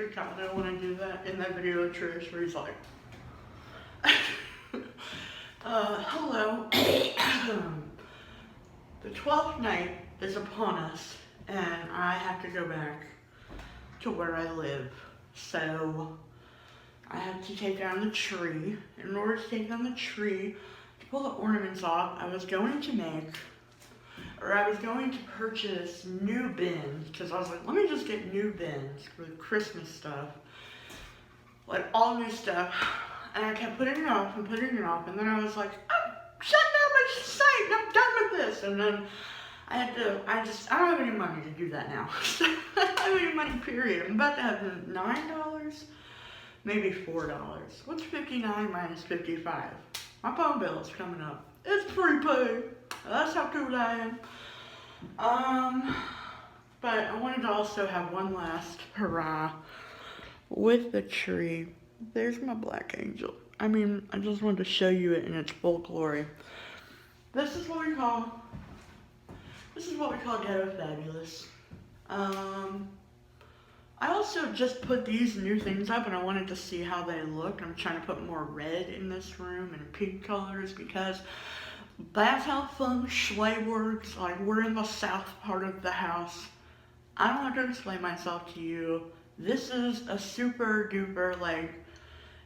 to God I want to do that in that video of Trish where he's like, hello. The 12th night is upon us, and I have to go back to where I live. So I have to take down the tree. In order to take down the tree, to pull the ornaments off, I was going to purchase new bins, because I was like, let me just get new bins for the Christmas stuff. Like all new stuff. And I kept putting it off, and then I was like, I'm shutting down my site, I'm done with this. And then I don't have any money to do that now. I don't have any money, period. I'm about to have $9, maybe $4. What's 59 minus 55? My phone bill is coming up. It's prepaid. That's how cool I am. But I wanted to also have one last hurrah with the tree. There's my black angel. I mean, I just wanted to show you it in its full glory. This is what we call Ghetto Fabulous. I also just put these new things up and I wanted to see how they look. I'm trying to put more red in this room and pink colors because that's how feng shui works. Like, we're in the south part of the house. I don't have to explain myself to you. This is a super duper, like,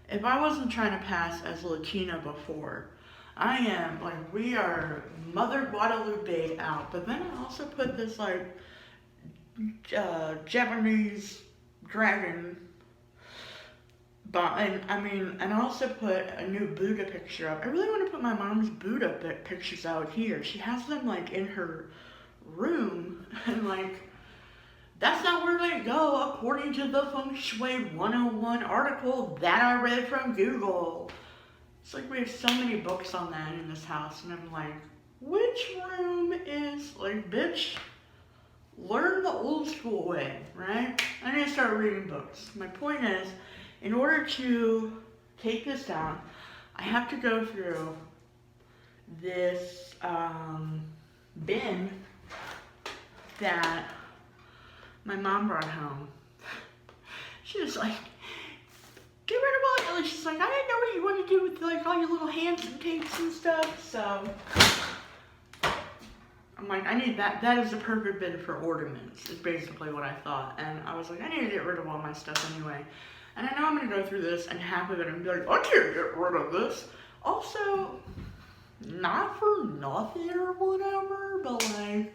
if I wasn't trying to pass as Latina before, I am, like, we are Mother Guadalupe out. But then I also put this, like, Japanese dragon, and I also put a new Buddha picture up. I really want to put my mom's Buddha pictures out here. She has them, like, in her room, and, like, that's not where they go according to the Feng Shui 101 article that I read from Google. It's like we have so many books on that in this house, and I'm like, which room is, like, bitch, learn the old school way, right? I need to start reading books. My point is, in order to take this down, I have to go through this bin that my mom brought home. She was like, get rid of all, she's like, I didn't know what you want to do with, like, all your little Hanson tapes and stuff, so I'm like, I need that. That is the perfect bin for ornaments, is basically what I thought. And I was like, I need to get rid of all my stuff anyway. And I know I'm going to go through this and half of it and be like, I can't get rid of this. Also, not for nothing or whatever, but, like,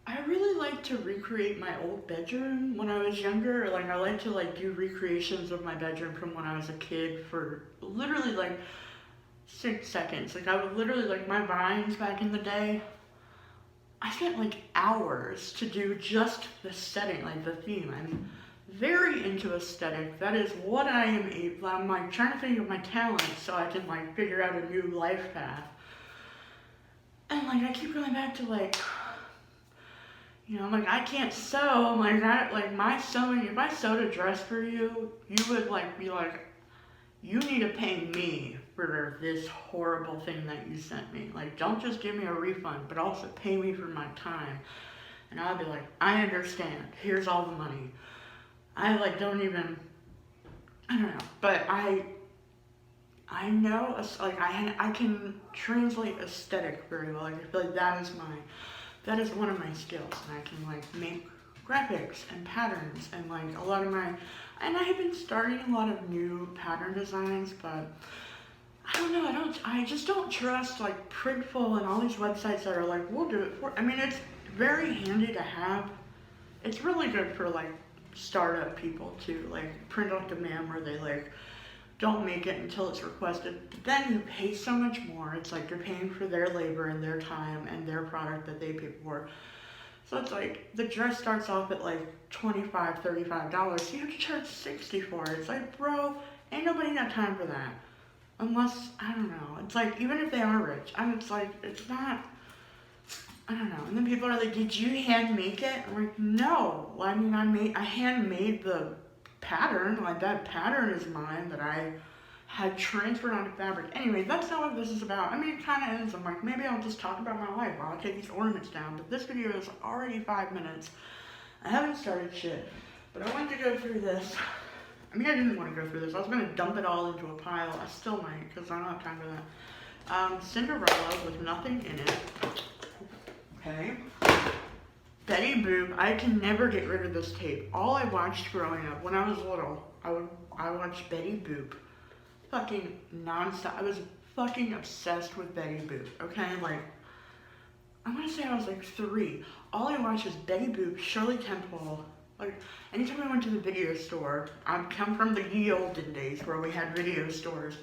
I really like to recreate my old bedroom when I was younger. Like, I like to, like, do recreations of my bedroom from when I was a kid for literally, like, 6 seconds. Like, I would literally, like, my vines back in the day, I spent, like, hours to do just the setting, like, the theme. I'm very into aesthetic. That is what I am. I'm, like, trying to think of my talents so I can, like, figure out a new life path. And, like, I keep going back to, like, you know, like, I can't sew. I'm like, my sewing, if I sewed a dress for you, you would, like, be like, you need to pay me for this horrible thing that you sent me. Like, don't just give me a refund, but also pay me for my time. And I'd be like, I understand. Here's all the money. I, like, don't even, I don't know. But I know, like, I can translate aesthetic very well. Like, I feel like that is one of my skills. And I can, like, make graphics and patterns and, like, a lot of my, and I have been starting a lot of new pattern designs, but I don't know, I just don't trust, like, Printful and all these websites that are like, we'll do it for, I mean, it's very handy to have. It's really good for, like, startup people too, like, print on demand where they, like, don't make it until it's requested, but then you pay so much more. It's like you're paying for their labor and their time and their product that they pay for. So it's like, the dress starts off at like $25, $35. You have to charge $60 for it. It's like, bro, ain't nobody got time for that. Unless, I don't know. It's like, even if they are rich, it's like, it's not, I don't know. And then people are like, did you hand make it? I'm like, no. Well, I mean, I hand made the pattern. Like, that pattern is mine that I had transferred onto fabric. Anyway, that's not what this is about. I mean, it kind of is. I'm like, maybe I'll just talk about my life while I take these ornaments down. But this video is already 5 minutes. I haven't started shit. But I wanted to go through this. I mean, I didn't want to go through this. I was going to dump it all into a pile. I still might, because I don't have time for that. Cinderella with nothing in it. Okay. Betty Boop. I can never get rid of this tape. All I watched growing up, when I was little, I watched Betty Boop. Fucking nonstop. I was fucking obsessed with Betty Boop. Okay, like, I want to say I was like 3. All I watched was Betty Boop, Shirley Temple. Like, anytime I went to the video store, I come from the ye olden days where we had video stores.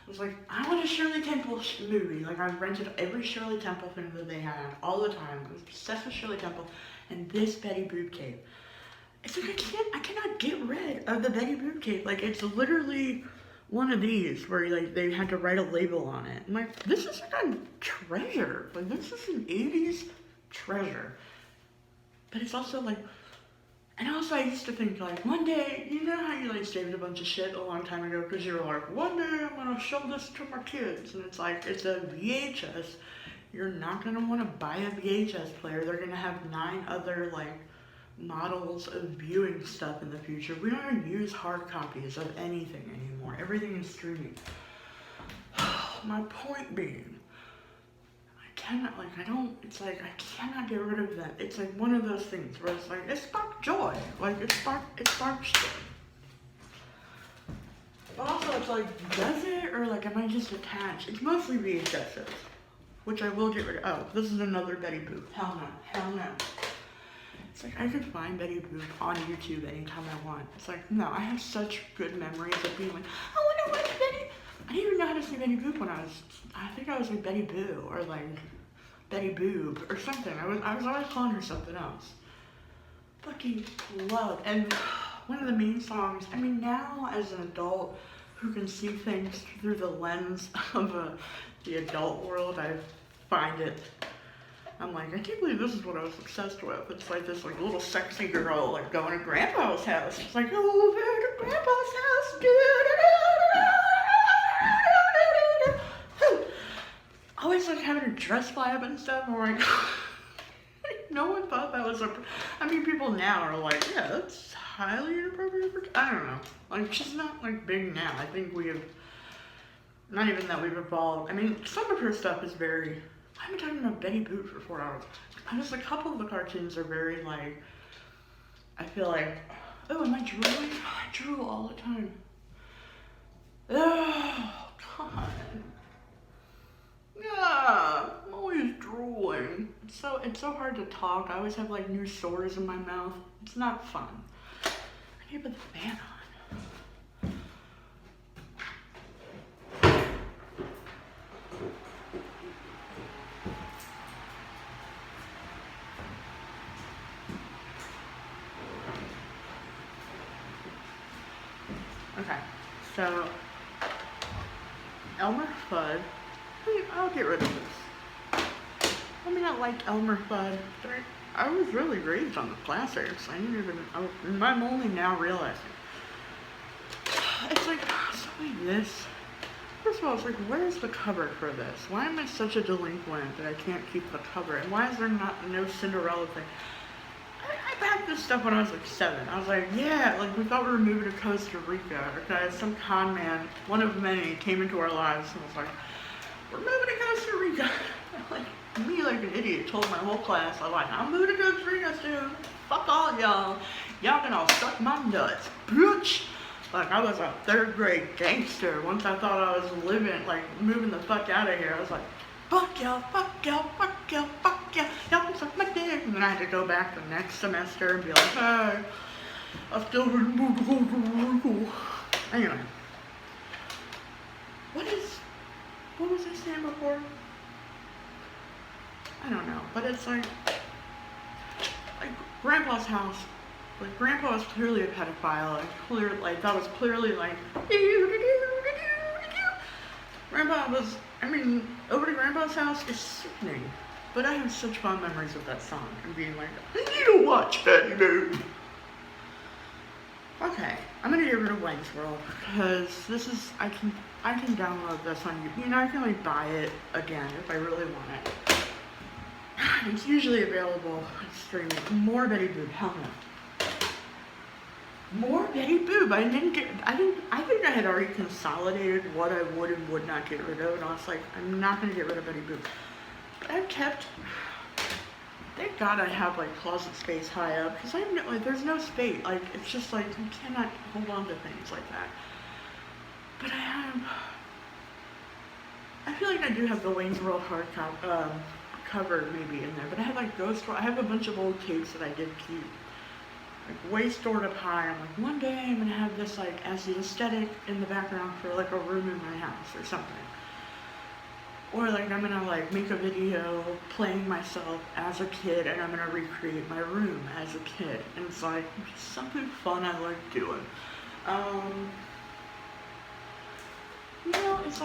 I was like, I want a Shirley Temple movie. Like, I rented every Shirley Temple thing that they had all the time. I was obsessed with Shirley Temple and this Betty Boop tape. It's like, I cannot get rid of the Betty Boop tape. Like, it's literally one of these where, like, they had to write a label on it. I'm like, this is like a treasure. Like, this is an 80s treasure. But it's also like, and also I used to think, like, one day, you know how you, like, saved a bunch of shit a long time ago because you were like, one day I'm going to show this to my kids. And it's like, it's a VHS. You're not going to want to buy a VHS player. They're going to have 9 other, like, models of viewing stuff in the future. We don't even use hard copies of anything anymore. Everything is streaming. My point being, cannot, like, it's like, I cannot get rid of that. It's like one of those things where it's like, it sparked joy. Like, it sparks joy. But also, it's like, does it? Or, like, am I just attached? It's mostly VHSs, which I will get rid of. Oh, this is another Betty Boop. Hell no. Hell no. It's like, I could find Betty Boop on YouTube anytime I want. It's like, no, I have such good memories of being like, I want to watch Betty. I didn't even know how to say Betty Boop when I think I was like Betty Boo, or like Betty Boob, or something. I was always calling her something else. Fucking love. And one of the main songs, I mean, now as an adult who can see things through the lens of the adult world, I find it, I'm like, I can't believe this is what I was obsessed with. It's like this like little sexy girl like going to Grandpa's house. It's like, oh, over to Grandpa's house, always like having her dress fly up and stuff. I'm like, no one thought that was I mean, people now are like, yeah, that's highly inappropriate for, I don't know. Like, she's not like big now. I think we have, not even that we've evolved. I mean, some of her stuff is very, I've been talking about Betty Boop for 4 hours. Just a couple of the cartoons are very like, I feel like, oh, am I drooling? I drool all the time. Oh, God. Yeah, I'm always drooling. It's so hard to talk. I always have like new sores in my mouth. It's not fun. I need to put the fan on. Okay, so Elmer Fudd. I'll get rid of this. I mean, I like Elmer Fudd. I was really raised on the classics. I didn't even, I'm only now realizing. It's like, something like this. First of all, it's like, where's the cover for this? Why am I such a delinquent that I can't keep the cover? And why is there no Cinderella thing? I backed this stuff when I was like 7. I was like, yeah, like we thought we were moving to Costa Rica. Okay, some con man, one of many, came into our lives and was like, we're moving to Costa Rica. Like, me like an idiot told my whole class, I'm like, I'm moving to Costa Rica soon. Fuck all y'all. Y'all can all suck my nuts, bitch. Like, I was a 3rd grade gangster. Once I thought I was living, like, moving the fuck out of here, I was like, fuck y'all, fuck y'all, fuck y'all, fuck y'all. Y'all can suck my dick. And then I had to go back the next semester and be like, hey, I still didn't move to Costa Rica. Anyway. What was I saying before? I don't know, but it's like Grandpa's house. Like, Grandpa was clearly a pedophile, and that was clearly like, Grandpa was, I mean, Over to Grandpa's House is sickening, but I have such fond memories of that song, and being like, I need to watch Betty Boop. Okay, I'm gonna get rid of Wayne's World, because this is, I can download this on YouTube. You know, I can like buy it again if I really want it. It's usually available on streaming. More Betty Boop, hell no. More Betty Boop. I think I had already consolidated what I would and would not get rid of, and I was like, I'm not gonna get rid of Betty Boop. But I've kept, thank God I have like closet space high up, because I'm like, there's no space, like, it's just like, you cannot hold on to things like that. But I feel like I do have the Wayne's World cover maybe in there, but I have like I have a bunch of old tapes that I did keep, like way stored up high. I'm like, one day I'm gonna have this like as the aesthetic in the background for like a room in my house or something. Or like I'm gonna like make a video playing myself as a kid and I'm gonna recreate my room as a kid. And it's like something fun I like doing. You know, it's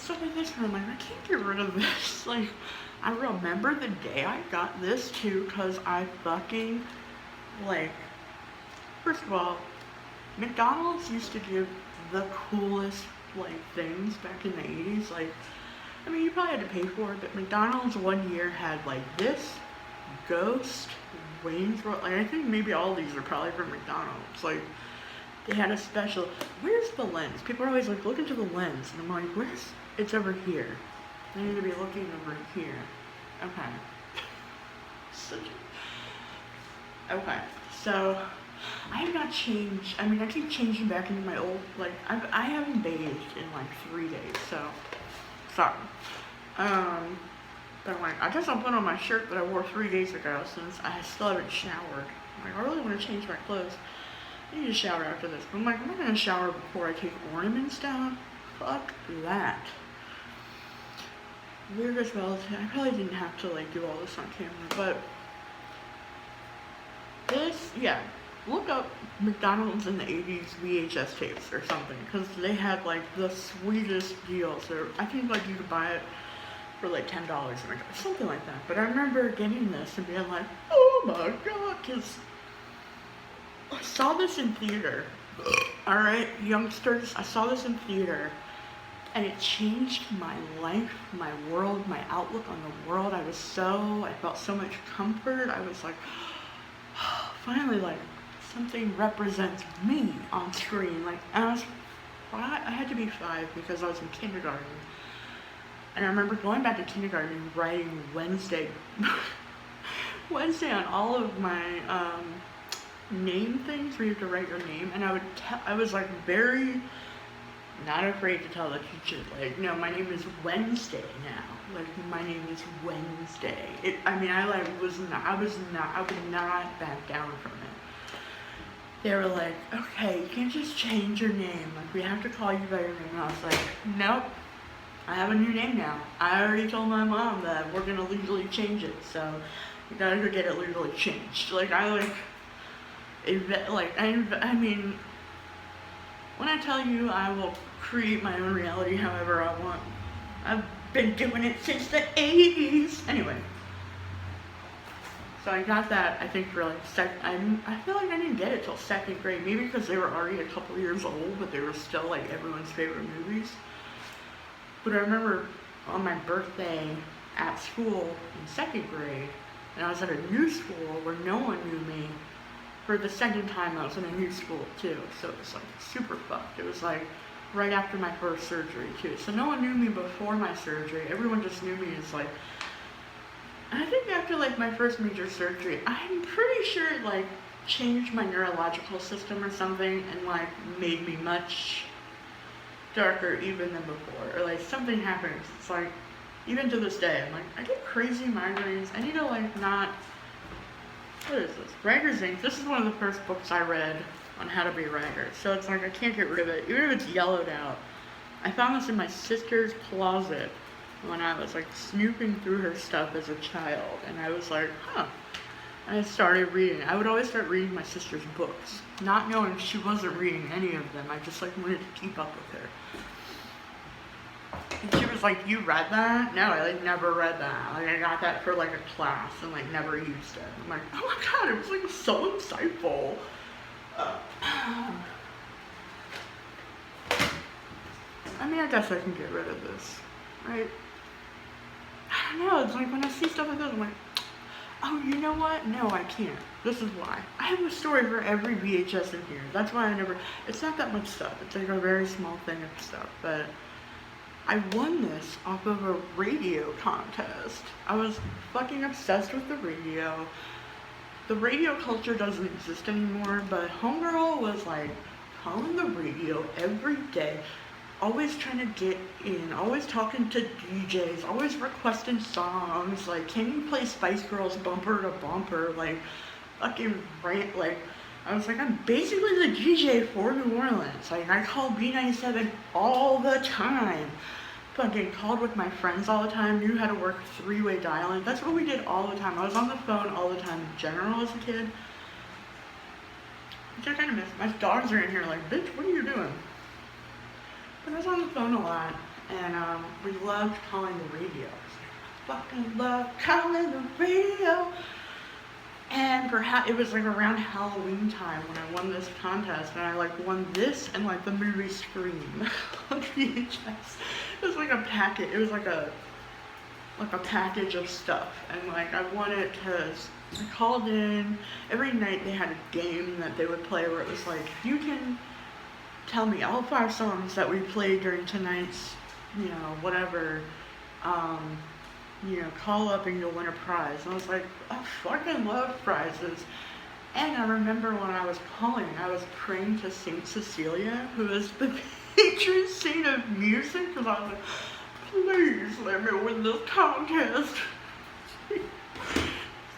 stuff like this where I'm like, I can't get rid of this. Like, I remember the day I got this too, because I fucking, like, first of all, McDonald's used to give the coolest, like, things back in the 80s. Like, I mean, you probably had to pay for it, but McDonald's one year had, like, this, Ghost, Wayne's World, like, I think maybe all these are probably from McDonald's. Like, they had a special, where's the lens? People are always like, look into the lens. And I'm like, it's over here. I need to be looking over here. Okay. Okay, so I have not changed. I mean, I keep changing back into my old, like, I haven't bathed in like 3 days, so sorry. But I'm like, I guess I'll put on my shirt that I wore 3 days ago since I still haven't showered. I'm like, I really want to change my clothes. I need to shower after this. But I'm like, I'm not gonna shower before I take ornaments down. Fuck that. Weird as well. I probably didn't have to like do all this on camera, but this, yeah. Look up McDonald's in the 80s VHS tapes or something, because they had like the sweetest deals. I think like you could buy it for like $10 or something like that. But I remember getting this and being like, oh my god, because I saw this in theater. Alright, youngsters, I saw this in theater and it changed my life, my world, my outlook on the world. I felt so much comfort. I was like, finally, like, something represents me on screen. Like, I had to be 5 because I was in kindergarten. And I remember going back to kindergarten and writing Wednesday on all of my, name things where you have to write your name, and I was like very not afraid to tell the teacher, like, no, my name is Wednesday now. Like, my name is Wednesday. I would not back down from it. They were like, okay, you can't just change your name. Like, we have to call you by your name. And I was like, nope, I have a new name now. I already told my mom that we're gonna legally change it, so we gotta go get it legally changed. Like, I mean, when I tell you I will create my own reality however I want, I've been doing it since the 80s. Anyway, so I got that, I think, for like I feel like I didn't get it till 2nd grade, maybe because they were already a couple years old, but they were still like everyone's favorite movies. But I remember on my birthday at school in 2nd grade, and I was at a new school where no one knew me. For the 2nd time I was in a new school too, so it was like super fucked. It was like right after my first surgery too, so no one knew me before my surgery. Everyone just knew me as like, I think after like my first major surgery, I'm pretty sure it like changed my neurological system or something and like made me much darker even than before, or like something happens. It's like, even to this day, I'm like, I get crazy migraines. I need to like not. What is this? Writer's Ink. This is one of the first books I read on how to be a writer. So it's like I can't get rid of it, even if it's yellowed out. I found this in my sister's closet when I was like snooping through her stuff as a child. And I was like, huh. And I started reading. I would always start reading my sister's books, not knowing she wasn't reading any of them. I just like wanted to keep up with her. And she was like, you read that? No, I like never read that. Like, I got that for like a class and like never used it. I'm like, oh my god, it was like so insightful. I mean, I guess I can get rid of this, right? I don't know, it's like when I see stuff like this, I'm like, Oh, you know what? No, I can't. This is why. I have a story for every VHS in here. That's why I never. It's not that much stuff. It's like a very small thing of stuff. But I won this off of a radio contest. I was fucking obsessed with the radio. The radio culture doesn't exist anymore, but Homegirl was like calling the radio every day, always trying to get in, always talking to DJs, always requesting songs, like, can you play Spice Girls bumper to bumper, like, fucking rant, like, I was like, I'm basically the DJ for New Orleans, like, I call B97 all the time, fucking called with my friends all the time, knew how to work three-way dialing, that's what we did all the time, I was on the phone all the time in general as a kid, which I kind of miss. My dogs are in here like, bitch, what are you doing? But I was on the phone a lot, and we loved calling the radio. I fucking love calling the radio. And perhaps it was like around Halloween time when I won this contest, and I like won this and like the movie Scream on VHS. It was like a packet. It was like a package of stuff, and like I won it because I called in. Every night they had a game that they would play where it was like, you can tell me all 5 songs that we played during tonight's, whatever, call up and you'll win a prize. And I was like, I fucking love prizes. And I remember when I was calling, I was praying to Saint Cecilia, who is the patron saint of music, because I was like, please let me win this contest.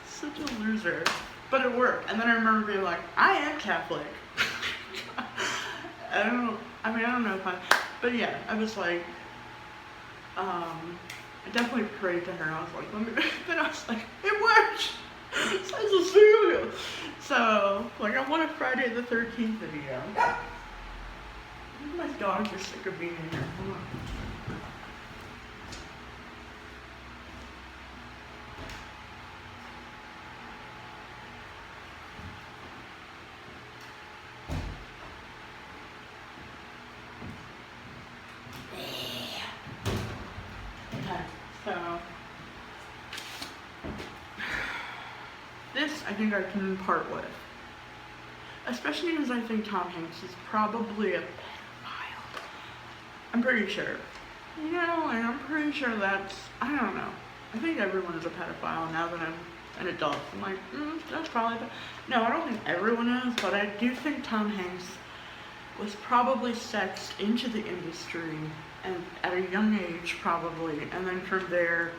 Such a loser. But it worked. And then I remember being like, I am Catholic. I don't know if but yeah, I was like, I definitely prayed to her. I was like, but I was like, it worked! Saint Cecilia! So, like, I won a Friday the 13th video. My dogs are sick of being in here. Hold on. So, this I think I can part with. Especially because I think Tom Hanks is probably a pedophile. I'm pretty sure. And I'm pretty sure I don't know. I think everyone is a pedophile now that I'm an adult. I'm like, that's probably, no, I don't think everyone is, but I do think Tom Hanks was probably sexed into the industry and at a young age probably, and then from there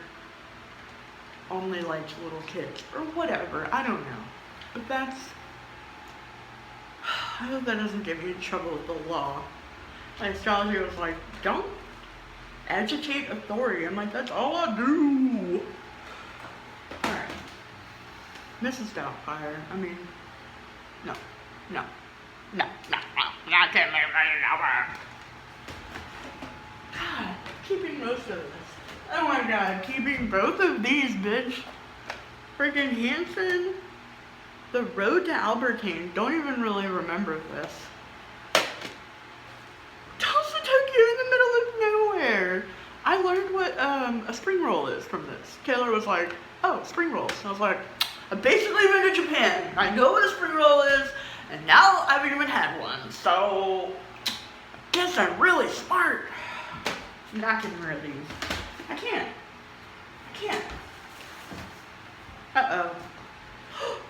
only liked little kids or whatever. I don't know, but I hope that doesn't get me in trouble with the law. My astrologer was like, don't agitate authority. I'm like, that's all I do. Alright, Mrs. Doubtfire. I mean, no, not to me right now. God, keeping most of this. Oh my god, keeping both of these, bitch. Freaking Hanson. The Road to Albertine. Don't even really remember this. Tulsa took you in the middle of nowhere. I learned what a spring roll is from this. Taylor was like, oh, spring rolls. I was like, I've basically been to Japan. I know what a spring roll is, and now I haven't even had one. So, I guess I'm really smart. I'm not getting rid of these. I can't. Uh-oh.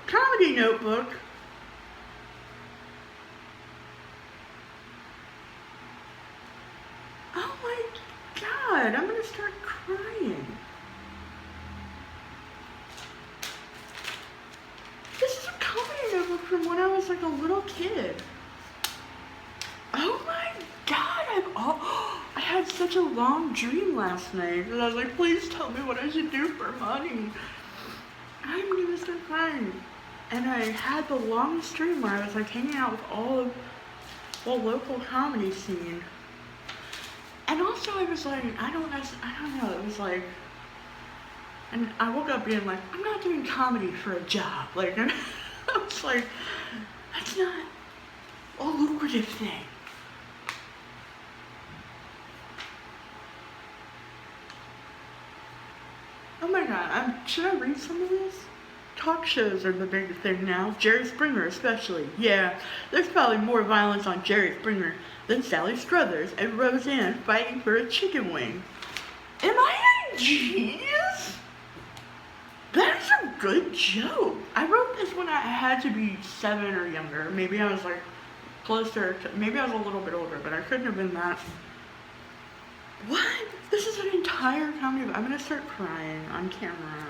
Comedy Notebook. Oh my god, I'm gonna start crying. This is a comedy notebook from when I was like a little kid. Oh my god, I had such a long dream last night that I was like, please tell me what I should do for money. I'm gonna start crying. And I had the longest dream where I was like hanging out with all of the local comedy scene. And also I was like, I don't know, it was like, and I woke up being like, I'm not doing comedy for a job. Like, I was like, that's not a lucrative thing. Oh my god, should I read some of this? talk shows are the big thing now. Jerry Springer especially. Yeah, there's probably more violence on Jerry Springer than Sally Struthers and Roseanne fighting for a chicken wing. Am I a genius? That is a good joke. I wrote this when I had to be 7 or younger. Maybe I was like closer to, maybe I was a little bit older, but I couldn't have been that. What? This is an entire comedy. I'm gonna start crying on camera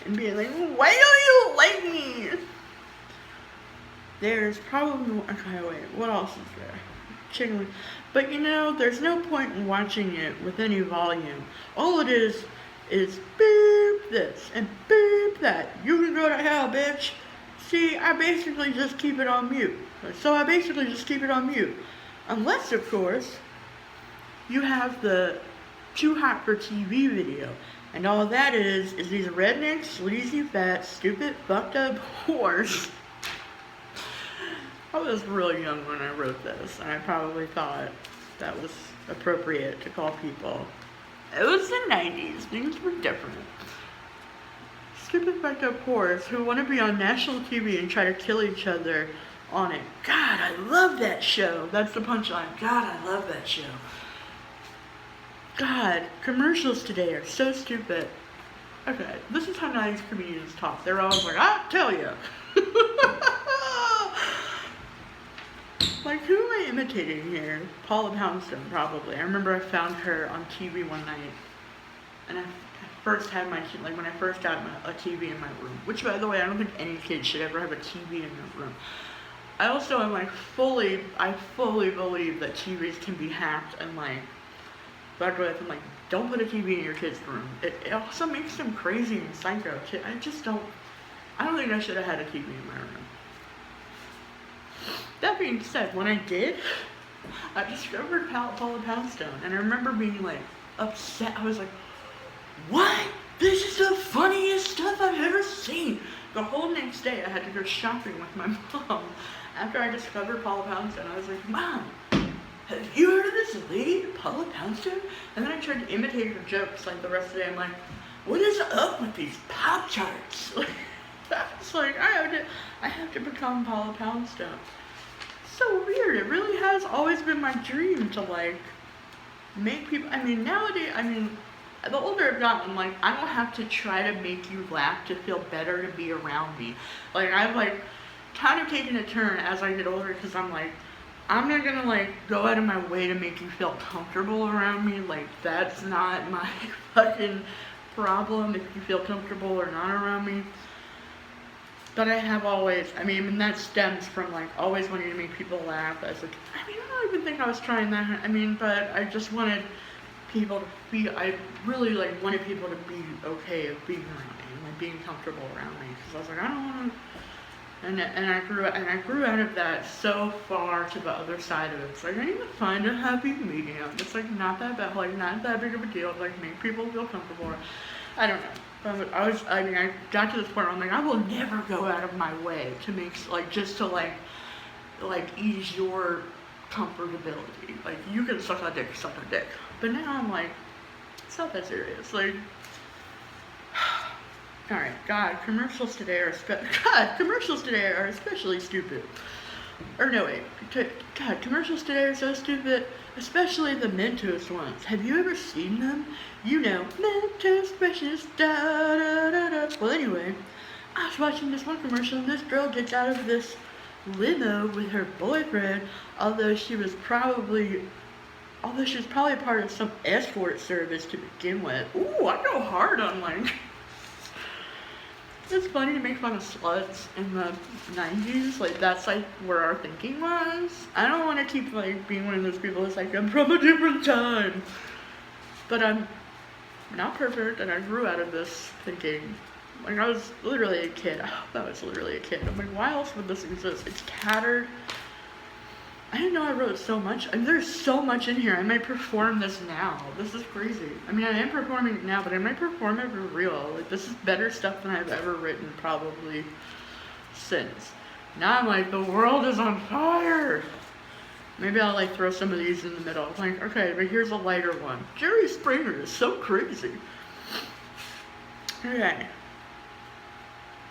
and being like, why don't you like me? There's probably, okay, wait, what else is there? Chicken wing. But you know, there's no point in watching it with any volume. All it is beep this and beep that. You can go to hell, bitch. See, I basically just keep it on mute. Unless, of course, you have the Too Hot for TV video. And all that is these redneck, sleazy, fat, stupid, fucked up whores. I was really young when I wrote this, and I probably thought that was appropriate to call people. It was the 90s. Things were different. Stupid, fucked up whores who want to be on national TV and try to kill each other on it. God, I love that show. That's the punchline. God, I love that show. God, commercials today are so stupid. Okay, this is how 90s comedians talk. They're always like, I'll tell you. Like, who am I imitating here? Paula Poundstone, probably. I remember I found her on TV one night. And I first had my, like, when I first got a TV in my room. Which, by the way, I don't think any kid should ever have a TV in their room. I also am, like, I fully believe that TVs can be hacked and, like, fucked with. And, like, don't put a TV in your kid's room. It also makes them crazy and psycho. I don't think I should have had a TV in my room. That being said, when I did, I discovered Paula Poundstone, and I remember being like upset. I was like, what? This is the funniest stuff I've ever seen. The whole next day I had to go shopping with my mom after I discovered Paula Poundstone. I was like, Mom, have you heard of this lady, Paula Poundstone? And then I tried to imitate her jokes like the rest of the day. I'm like, what is up with these Pop-Tarts? That's like, I have to become Paula Poundstone. So weird. It really has always been my dream to like make people, nowadays, the older I've gotten, like, I don't have to try to make you laugh to feel better to be around me. Like, I've like kind of taken a turn as I get older, because I'm like, I'm not gonna like go out of my way to make you feel comfortable around me. Like, that's not my fucking problem if you feel comfortable or not around me. But I have always, and that stems from like always wanting to make people laugh as a, I don't even think I was trying that. But I just wanted people to be, I really like wanted people to be okay of being around me, and like being comfortable around me. Because I was like, I don't want to, and I grew out of that so far to the other side of it. It's like, I need to find a happy medium. It's like not that bad, like not that big of a deal. Like make people feel comfortable. I don't know. I got to this point where I'm like, I will never go out of my way to make, like, just to, like ease your comfortability. Like, you can suck a dick. But now I'm like, it's not that serious. Like, alright, God, commercials today are especially stupid. Or no, wait, God, commercials today are so stupid, especially the Mentos ones. Have you ever seen them? You know, Mentos precious, da da da da. Well, anyway, I was watching this one commercial, and this girl gets out of this limo with her boyfriend, although she was probably part of some escort service to begin with. Ooh, I go hard on, like... It's funny to make fun of sluts in the 90s, like that's like where our thinking was. I don't want to keep like being one of those people that's like, I'm from a different time. But I'm not perfect, and I grew out of this thinking. Like, I was literally a kid. I hope I was literally a kid. I'm like, why else would this exist? It's tattered. I didn't know I wrote so much. There's so much in here. I might perform this now. This is crazy. I am performing it now, but I might perform it for real. Like, this is better stuff than I've ever written probably since. Now I'm like, the world is on fire. Maybe I'll like throw some of these in the middle. Like, okay, but here's a lighter one. Jerry Springer is so crazy. Okay.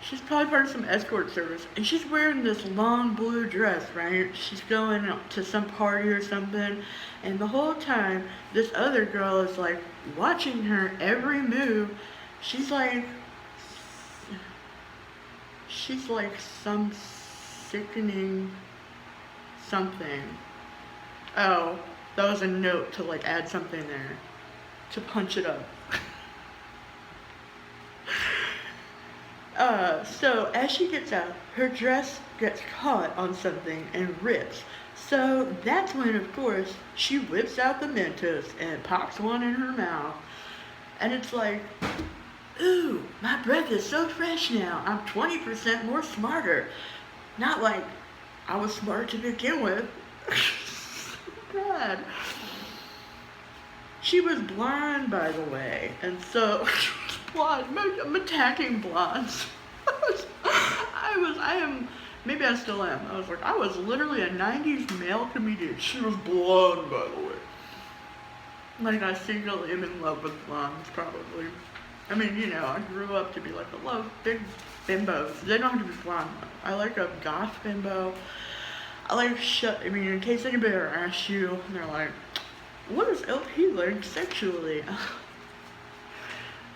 She's probably part of some escort service, and she's wearing this long blue dress, right? She's going to some party or something, and the whole time, this other girl is like watching her every move. She's like, she's like some sickening something. Oh, that was a note to like add something there, to punch it up. So as she gets out, her dress gets caught on something and rips. So that's when, of course, she whips out the Mentos and pops one in her mouth. And it's like, ooh, my breath is so fresh now. I'm 20% more smarter. Not like I was smart to begin with. God. She was blind, by the way, and so blonde. I'm attacking blondes. Maybe I still am. I was like, I was literally a 90s male comedian. She was blonde, by the way. Like, I secretly am in love with blondes, probably. I mean, you know, I grew up to be like, I love big bimbos. They don't have to be blonde, though. I like a goth bimbo. I like I mean, in case anybody ever asks you, and they're like, what does LP like sexually?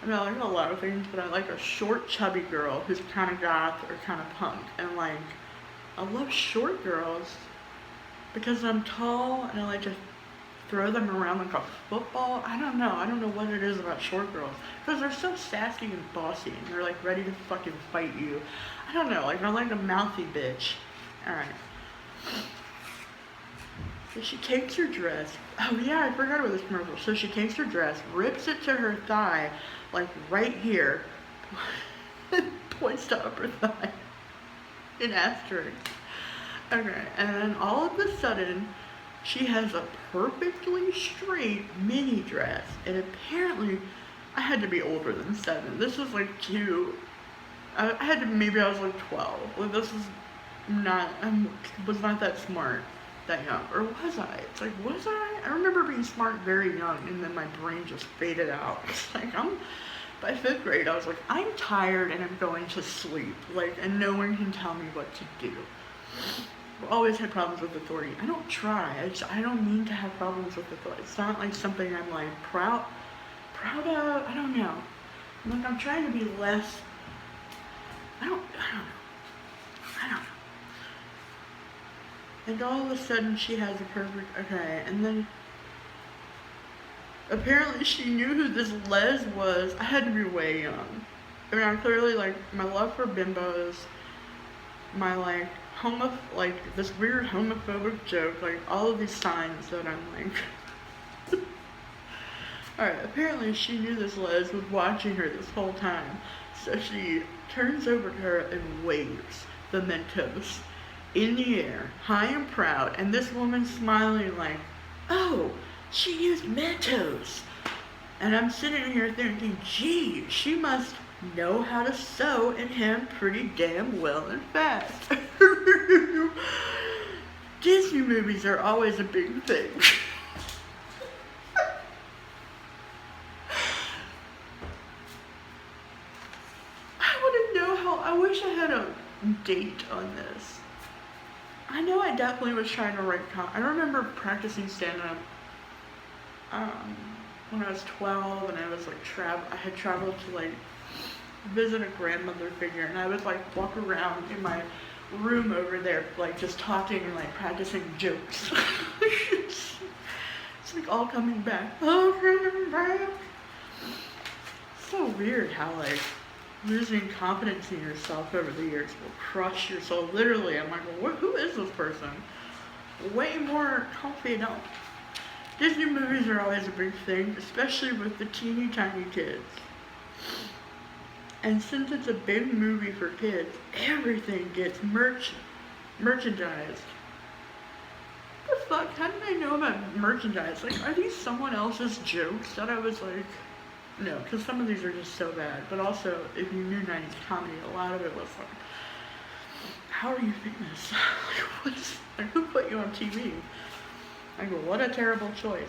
I mean, I like a lot of things, but I like a short, chubby girl who's kind of goth or kind of punk. And like, I love short girls because I'm tall and I like to throw them around like a football. I don't know what it is about short girls. Because they're so sassy and bossy and they're like ready to fucking fight you. I don't know, like I like a mouthy bitch. Alright. So she takes her dress. Oh yeah, I forgot about this commercial. So she takes her dress, rips it to her thigh, like right here, points to upper thigh, in asterisk. Okay, and then all of a sudden, she has a perfectly straight mini dress, and apparently, I had to be older than 7. This was like cute. Maybe I was like 12. Like this was not, was not that smart. That young, or was I? It's like, was I? I remember being smart very young, and then my brain just faded out. It's like, by 5th grade, I was like, I'm tired and I'm going to sleep, like, and no one can tell me what to do. I've always had problems with authority. I don't try. I don't mean to have problems with authority. It's not like something I'm like proud of. I don't know. Like, I'm trying to be less. I don't know. And all of a sudden she has a perfect, okay, and then apparently she knew who this Les was. I had to be way young. I mean, I'm clearly like, my love for bimbos, my like, this weird homophobic joke, like all of these signs that I'm like. Alright, apparently she knew this Les was watching her this whole time. So she turns over to her and waves the Mentos in the air, high and proud, and this woman's smiling like, oh, she used Mentos. And I'm sitting here thinking, gee, she must know how to sew and hem pretty damn well and fast. Disney movies are always a big thing. I wish I had a date on this. I know I definitely was trying to write I remember practicing stand-up when I was 12, and I was like I had traveled to like visit a grandmother figure, and I would like walk around in my room over there like just talking and like practicing jokes. It's like all coming back. All coming back. So weird how like losing confidence in yourself over the years will crush your soul. Literally, I'm like, well, who is this person? Way more confident. Disney movies are always a big thing, especially with the teeny tiny kids. And since it's a big movie for kids, everything gets merchandised. What the fuck? How did I know about merchandise? Like, are these someone else's jokes that I was like, no, because some of these are just so bad. But also, if you knew 90s comedy, a lot of it was like, how are you famous? Who put you on TV? I go, what a terrible choice.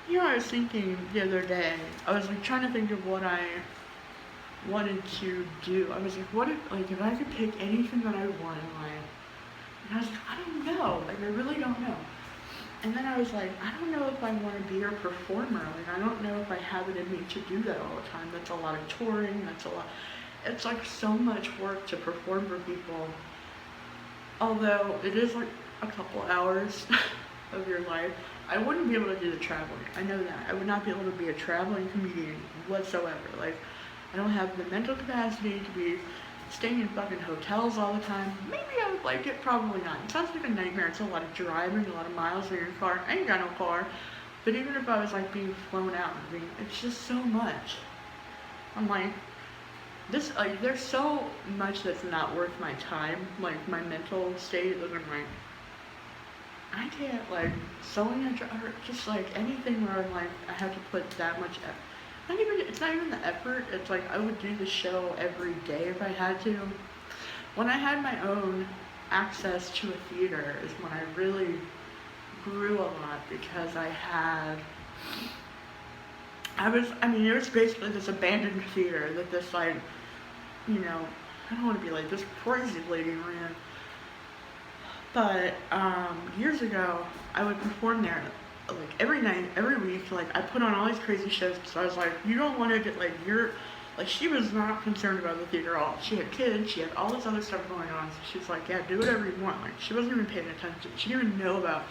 You know, I was thinking the other day, I was like trying to think of what I wanted to do. I was like, what if I could pick anything that I want in life? And I was like, I don't know. Like, I really don't know. And then I was like, I don't know if I want to be a performer. Like, I don't know if I have it in me to do that all the time. That's a lot of touring. It's like so much work to perform for people. Although it is like a couple hours of your life. I wouldn't be able to do the traveling. I know that. I would not be able to be a traveling comedian whatsoever. Like, I don't have the mental capacity to be staying in fucking hotels all the time. Maybe I would like it, probably not. It sounds like a nightmare. It's a lot of driving, a lot of miles in your car. I ain't got no car. But even if I was like being flown out, it's just so much. I'm like, there's so much that's not worth my time, like my mental state, that I'm like, I can't, like, sewing or just like anything where I'm like, I have to put that much effort. It's not even the effort, it's like I would do the show every day if I had to. When I had my own access to a theater is when I really grew a lot, because it was basically this abandoned theater that this, like, you know, I don't want to be like this crazy lady ran. But years ago, I would perform there like every night, every week. Like, I put on all these crazy shows, so I was like, you don't want to get like she was not concerned about the theater at all. She had kids, she had all this other stuff going on, so she's like, yeah, do whatever you want. Like, she wasn't even paying attention. She didn't even know about.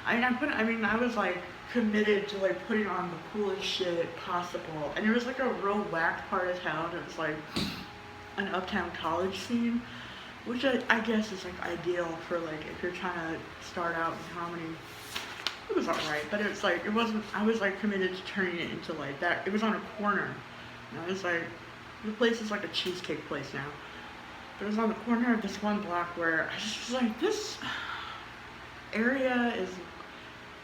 I was like committed to like putting on the coolest shit possible, and it was like a real whack part of town. It was like an uptown college scene, which I guess is like ideal for like if you're trying to start out in comedy. It was alright, but it's like, it wasn't, I was like committed to turning it into like that. It was on a corner. You know, it's like, the place is like a cheesecake place now. But it was on the corner of this one block where I just was like, this area is,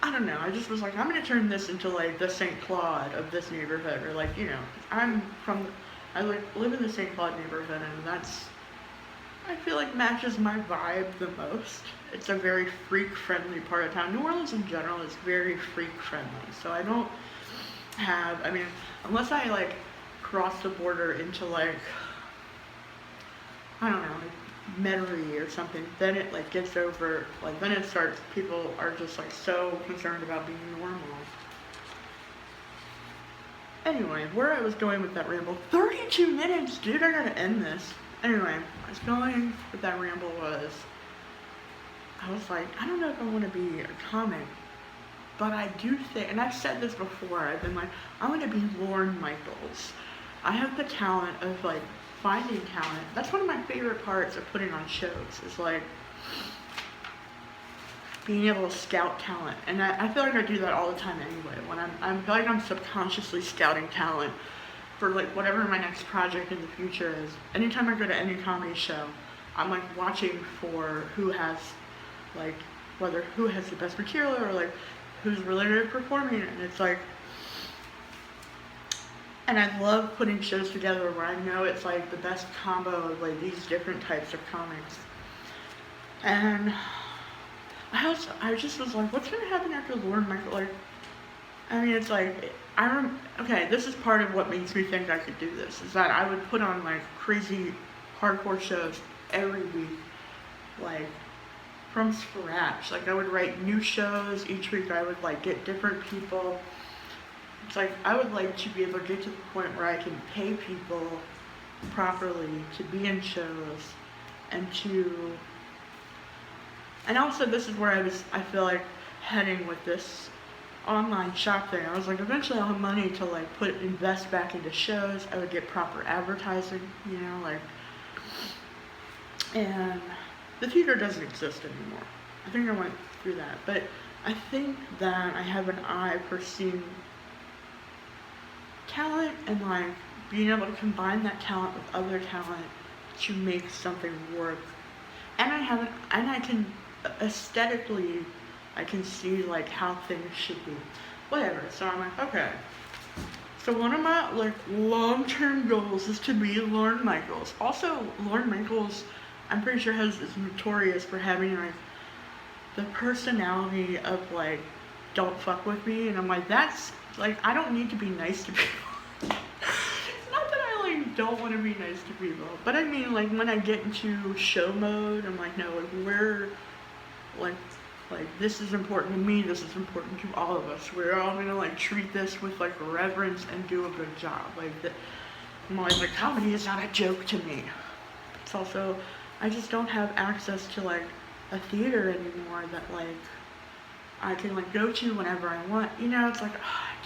I don't know, I just was like, I'm gonna turn this into like the St. Claude of this neighborhood, or like, you know, I live in the St. Claude neighborhood, and that's, I feel like matches my vibe the most. It's a very freak-friendly part of town. New Orleans in general is very freak-friendly, so I don't have, unless I like cross the border into like, I don't know, like Metairie or something, then it like gets over, like then it starts, people are just like so concerned about being normal. Anyway, where I was going with that ramble, 32 minutes, dude, I gotta end this. Anyway, I was going with that ramble I was like, I don't know if I want to be a comic, but I do think, and I've said this before, I've been like, I want to be Lorne Michaels. I have the talent of like finding talent. That's one of my favorite parts of putting on shows, is like being able to scout talent. And I feel like I do that all the time anyway. When I feel like I'm subconsciously scouting talent for like whatever my next project in the future is. Anytime I go to any comedy show, I'm like watching for who has like, who has the best material, or like who's really good at performing it. And it's like, and I love putting shows together where I know it's like the best combo of like these different types of comics. And I just was like, what's gonna happen after Lorne Michaels? Like, it's like, okay, this is part of what makes me think I could do this, is that I would put on like crazy hardcore shows every week, like from scratch. Like, I would write new shows each week. I would like get different people. It's like, I would like to be able to get to the point where I can pay people properly to be in shows, and also this is where I feel like heading with this online shop thing. I was like, eventually I'll have money to like invest back into shows. I would get proper advertising, you know, like, and the theater doesn't exist anymore. I think I went through that, but I think that I have an eye for seeing talent and like being able to combine that talent with other talent to make something work. And I can aesthetically, I can see like how things should be. Whatever. So I'm like, okay. So one of my like long-term goals is to be Lorne Michaels. Also, Lorne Michaels, I'm pretty sure is notorious for having like the personality of like, don't fuck with me. And I'm like, that's like, I don't need to be nice to people. Not that I like don't want to be nice to people. But I mean, like, when I get into show mode, I'm like, no, like, we're, like, this is important to me, this is important to all of us. We're all gonna, like, treat this with, like, reverence and do a good job. Like, I'm always like, comedy is not a joke to me. It's also, I just don't have access to, like, a theater anymore that, like, I can, like, go to whenever I want. You know, it's like,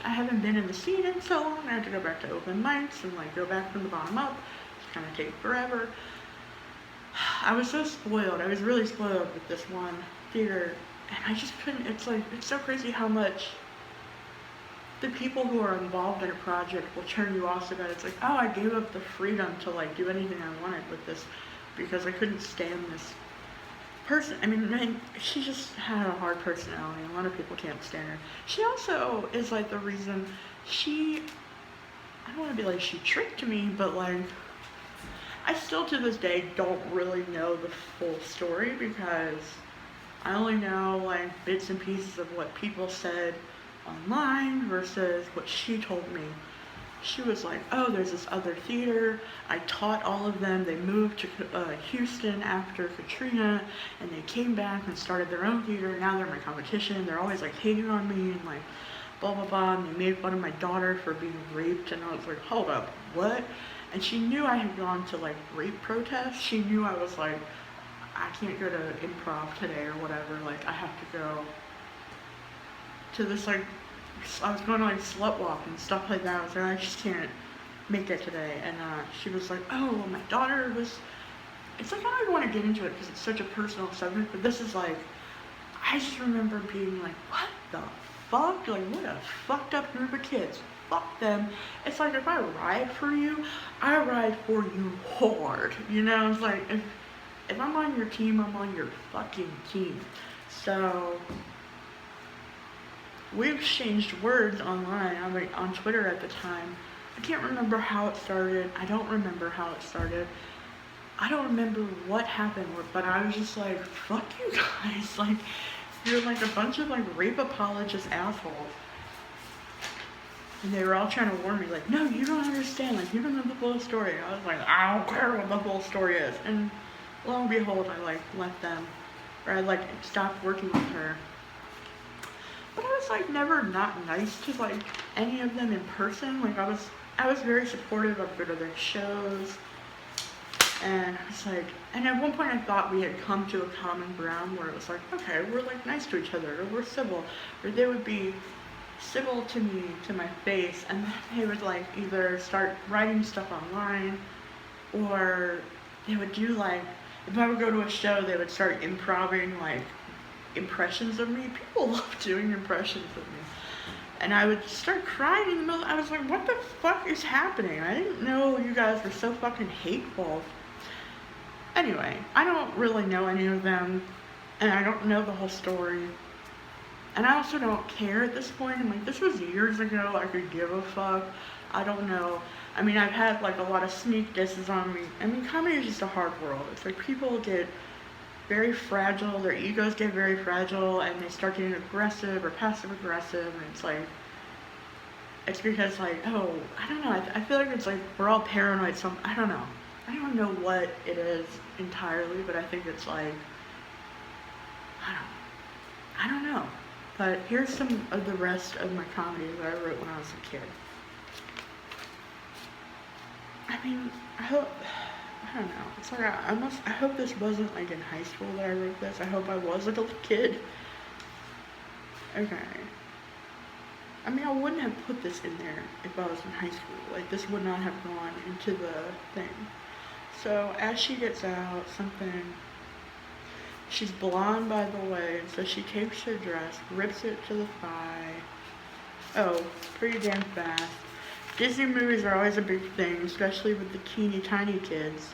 I haven't been in the scene in so long. I have to go back to open mics and, like, go back from the bottom up. It's kind of take forever. I was so spoiled. I was really spoiled with this one theater, and I just couldn't. It's like, it's so crazy how much the people who are involved in a project will turn you off so that it's like, oh, I gave up the freedom to, like, do anything I wanted with this because I couldn't stand this person. I mean, she just had a hard personality. A lot of people can't stand her. She also is, like, the reason I don't want to be like she tricked me, but, like, I still to this day don't really know the full story because I only know, like, bits and pieces of what people said online versus what she told me. She was like, oh, there's this other theater. I taught all of them. They moved to Houston after Katrina, and they came back and started their own theater. Now they're my competition. They're always, like, hating on me and, like, blah, blah, blah. And they made fun of my daughter for being raped. And I was like, hold up, what? And she knew I had gone to, like, rape protests. She knew I was like, I can't go to improv today or whatever. Like, I have to go to this, like, I was going to, like, slut walk and stuff like that. I was like, I just can't make it today. And she was like, oh, well, my daughter was, it's like, I don't even want to get into it because it's such a personal subject, but this is like, I just remember being like, what the fuck? Like, what a fucked up group of kids. Fuck them. It's like, if I ride for you, I ride for you hard. You know, it's like, if I'm on your team, I'm on your fucking team. So we exchanged words online, on Twitter at the time. I can't remember how it started. I don't remember how it started. I don't remember what happened, but I was just like, fuck you guys. Like, you're like a bunch of, like, rape apologist assholes. And they were all trying to warn me, like, no, you don't understand. Like, you don't know the full story. I was like, I don't care what the full story is. And lo and behold, I, like, left them. Or I, like, stopped working with her. But I was, like, never not nice to, like, any of them in person. Like, I was very supportive. I'd go to their shows. And it's like, and at one point I thought we had come to a common ground where it was like, okay, we're, like, nice to each other, or we're civil. Or they would be civil to me, to my face, and then they would, like, either start writing stuff online, or they would do, like, if I would go to a show, they would start improvising, like, impressions of me. People love doing impressions of me. And I would start crying in the middle. I was like, what the fuck is happening? I didn't know you guys were so fucking hateful. Anyway, I don't really know any of them, and I don't know the whole story. And I also don't care at this point. I'm like, this was years ago. I could give a fuck. I don't know. I mean, I've had, like, a lot of sneak disses on me. I mean, comedy is just a hard world. It's like people get very fragile, their egos get very fragile, and they start getting aggressive or passive aggressive, and it's like, it's because, like, oh, I don't know, I feel like it's like we're all paranoid, I don't know. I don't know what it is entirely, but I think it's like, I don't know. But here's some of the rest of my comedy that I wrote when I was a kid. I mean, I don't know. It's like I hope this wasn't, like, in high school that I wrote this. I hope I was a little kid. Okay. I mean, I wouldn't have put this in there if I was in high school. Like, this would not have gone into the thing. So, as she gets out, she's blonde, by the way, so she takes her dress, rips it to the thigh. Oh, pretty damn fast. Disney movies are always a big thing, especially with the teeny tiny kids.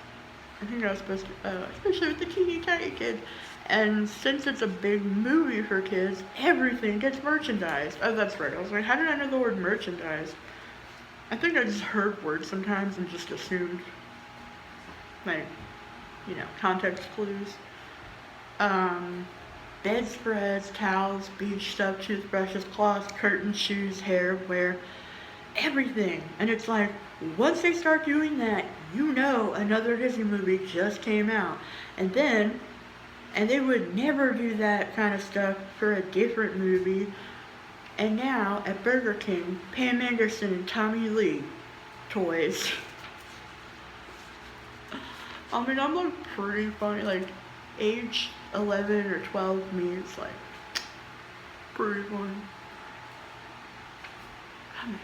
I think I was supposed to, especially with the teeny tiny kids. And since it's a big movie for kids, everything gets merchandised. Oh, that's right. I was like, how did I know the word merchandise? I think I just heard words sometimes and just assumed, like, you know, context clues. Bedspreads, towels, beach stuff, toothbrushes, cloths, curtains, shoes, hair, wear. everything. And it's like, once they start doing that, you know another Disney movie just came out. And then, and they would never do that kind of stuff for a different movie. And now, at Burger King, Pam Anderson and Tommy Lee toys. I mean, I'm like pretty funny, like age 11 or 12 me, it's like pretty funny. I mean,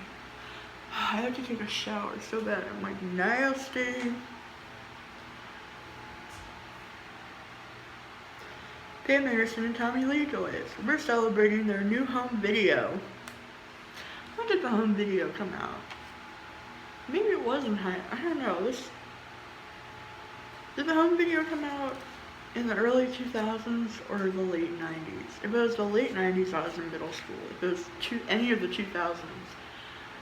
I have to take a shower so bad, I'm like nasty. Pam Anderson and Tommy Lee toys. We're celebrating their new home video. When did the home video come out? Maybe it wasn't high. I don't know. Did the home video come out in the early 2000s or the late 90s? If it was the late 90s, I was in middle school. If it was any of the 2000s,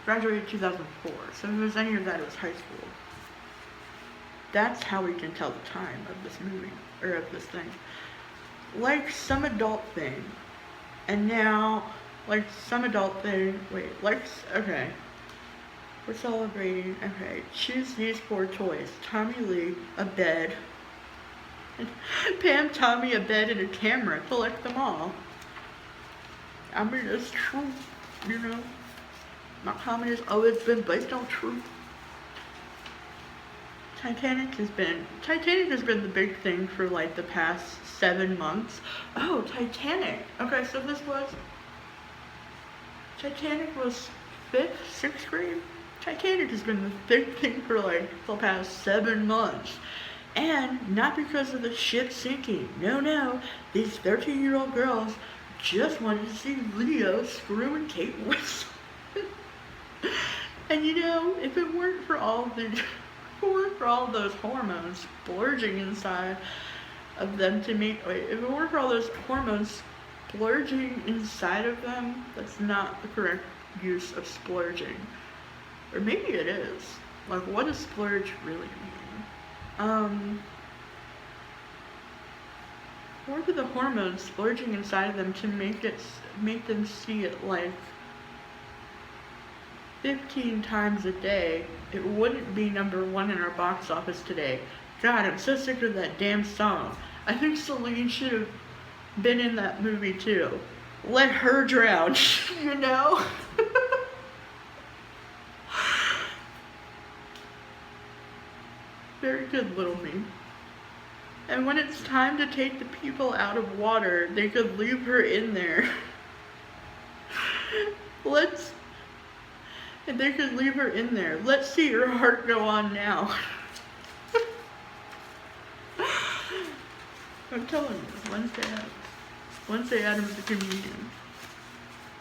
graduated 2004. So if it was any of that, it was high school. That's how we can tell the time of this movie, or of this thing. Like some adult thing, and now, like some adult thing, okay. We're celebrating, okay, choose these 4 toys. Tommy Lee, a bed. Pam, Tommy, a bed and a camera. Collect them all. I mean, it's true, you know. My comment has always been based on truth. Titanic has been the big thing for like the past 7 months. Oh, Titanic. Okay, so Titanic was 5th, 6th grade? Titanic has been the big thing for like the past 7 months. And not because of the ship sinking. No. These 13-year-old girls just wanted to see Leo screw and Kate Winslet. And you know, if it weren't for all those hormones splurging inside of them if it weren't for all those hormones splurging inside of them, that's not the correct use of splurging. Or maybe it is. Like, what does splurge really mean? What are the hormones splurging inside of them to make them see it like 15 times a day? It wouldn't be number 1 in our box office today. God, I'm so sick of that damn song. I think Celine should have been in that movie too. Let her drown, you know? Very good, little me. And when it's time to take the people out of water, they could leave her in there. And they could leave her in there. Let's see her heart go on now. I'm telling you, Wednesday Addams a comedian.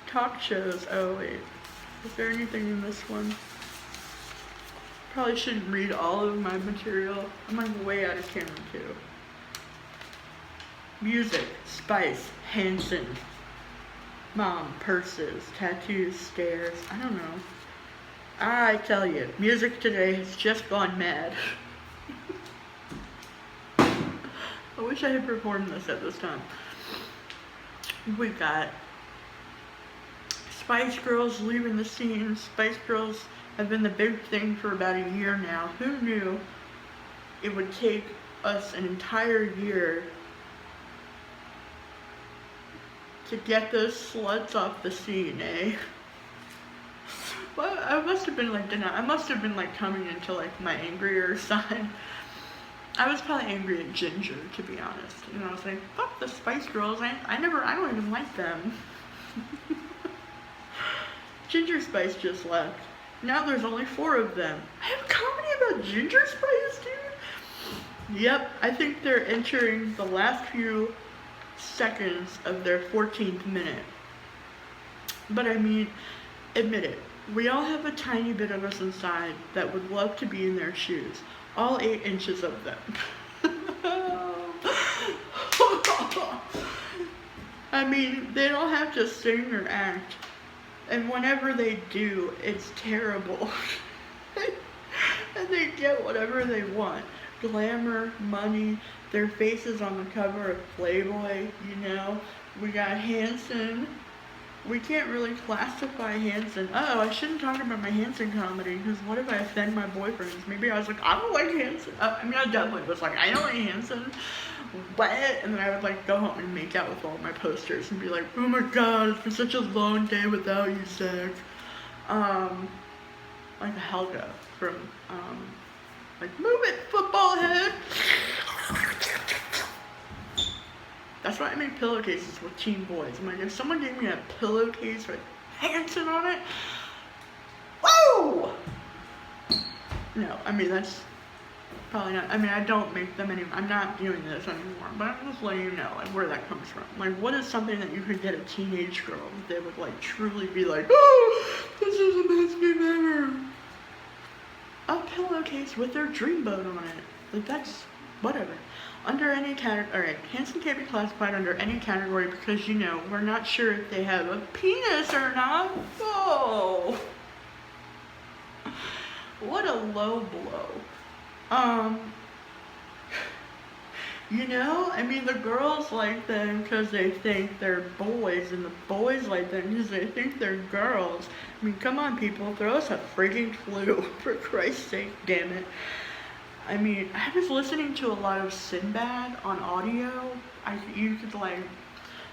Talk shows. Oh wait, is there anything in this one? Probably shouldn't read all of my material. I'm like way out of camera too. Music, Spice, Hanson. Mom, purses, tattoos, stairs. I don't know. I tell you, music today has just gone mad. I wish I had performed this at this time. We got Spice Girls leaving the scene. Spice Girls have been the big thing for about a year now. Who knew it would take us an entire year to get those sluts off the scene, eh? Well, I must have been like coming into like my angrier side. I was probably angry at Ginger, to be honest. You know, I was like, fuck the Spice Girls. I don't even like them. Ginger Spice just left. Now there's only 4 of them. I have a comedy about Ginger Spice, dude. Yep, I think they're entering the last few seconds of their 14th minute. But I mean, admit it. We all have a tiny bit of us inside that would love to be in their shoes. All 8 inches of them. I mean, they don't have to sing or act. And whenever they do, it's terrible. And they get whatever they want. Glamour, money, their faces on the cover of Playboy, you know. We got Hanson. we can't really classify Hanson. Oh, I shouldn't talk about my Hanson comedy, because what if I offend my boyfriends? Maybe I was like, I don't like Hanson. I mean, I definitely was like, I don't like Hanson. What? And then I would like go home and make out with all my posters and be like, oh my god, it's been such a long day without you, Zach. Like Helga from, like, move it, football head. That's why I make pillowcases with teen boys. I'm like, if someone gave me a pillowcase with Hanson on it, whoa! No, I mean, that's probably not, I mean, I don't make them anymore. I'm not doing this anymore, but I'm just letting you know, like, where that comes from. Like, what is something that you could get a teenage girl that would, like, truly be like, oh, this is the best game ever? A pillowcase with their dreamboat on it. Like, that's, whatever. Under any category, alright, Hanson can't be classified under any category because, you know, we're not sure if they have a penis or not. Whoa! What a low blow. You know, I mean, the girls like them because they think they're boys, and the boys like them because they think they're girls. I mean, come on, people, throw us a freaking clue, for Christ's sake, damn it. I mean, I was listening to a lot of Sinbad on audio. You could, like,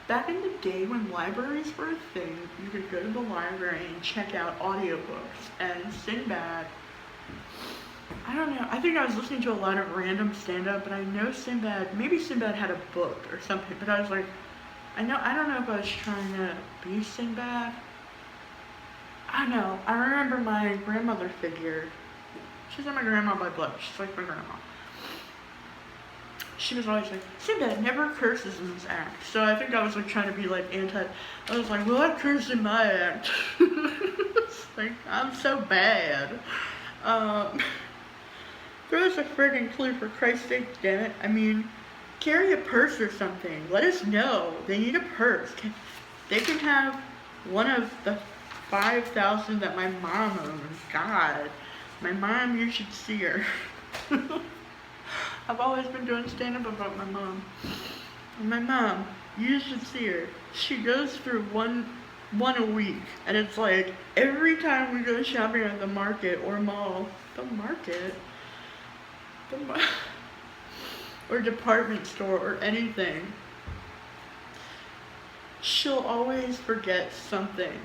back in the day when libraries were a thing, you could go to the library and check out audiobooks. And Sinbad, I don't know, I think I was listening to a lot of random stand-up, but I know Sinbad, maybe Sinbad had a book or something, but I was like, I don't know if I was trying to be Sinbad. I don't know, I remember my grandmother figure. She's not my grandma by blood. She's like my grandma. She was always like, Sinbad never curses in his act. So I think I was like trying to be like I was like, well, I curse in my act. It's like, I'm so bad. Throw us a friggin' clue, for Christ's sake, damn it. I mean, carry a purse or something. Let us know. They need a purse. They can have one of the 5,000 that my mom owns. God. My mom, you should see her. I've always been doing stand-up about my mom. And my mom, you should see her. She goes through one a week. And it's like, every time we go shopping at the market or mall, or department store or anything, she'll always forget something.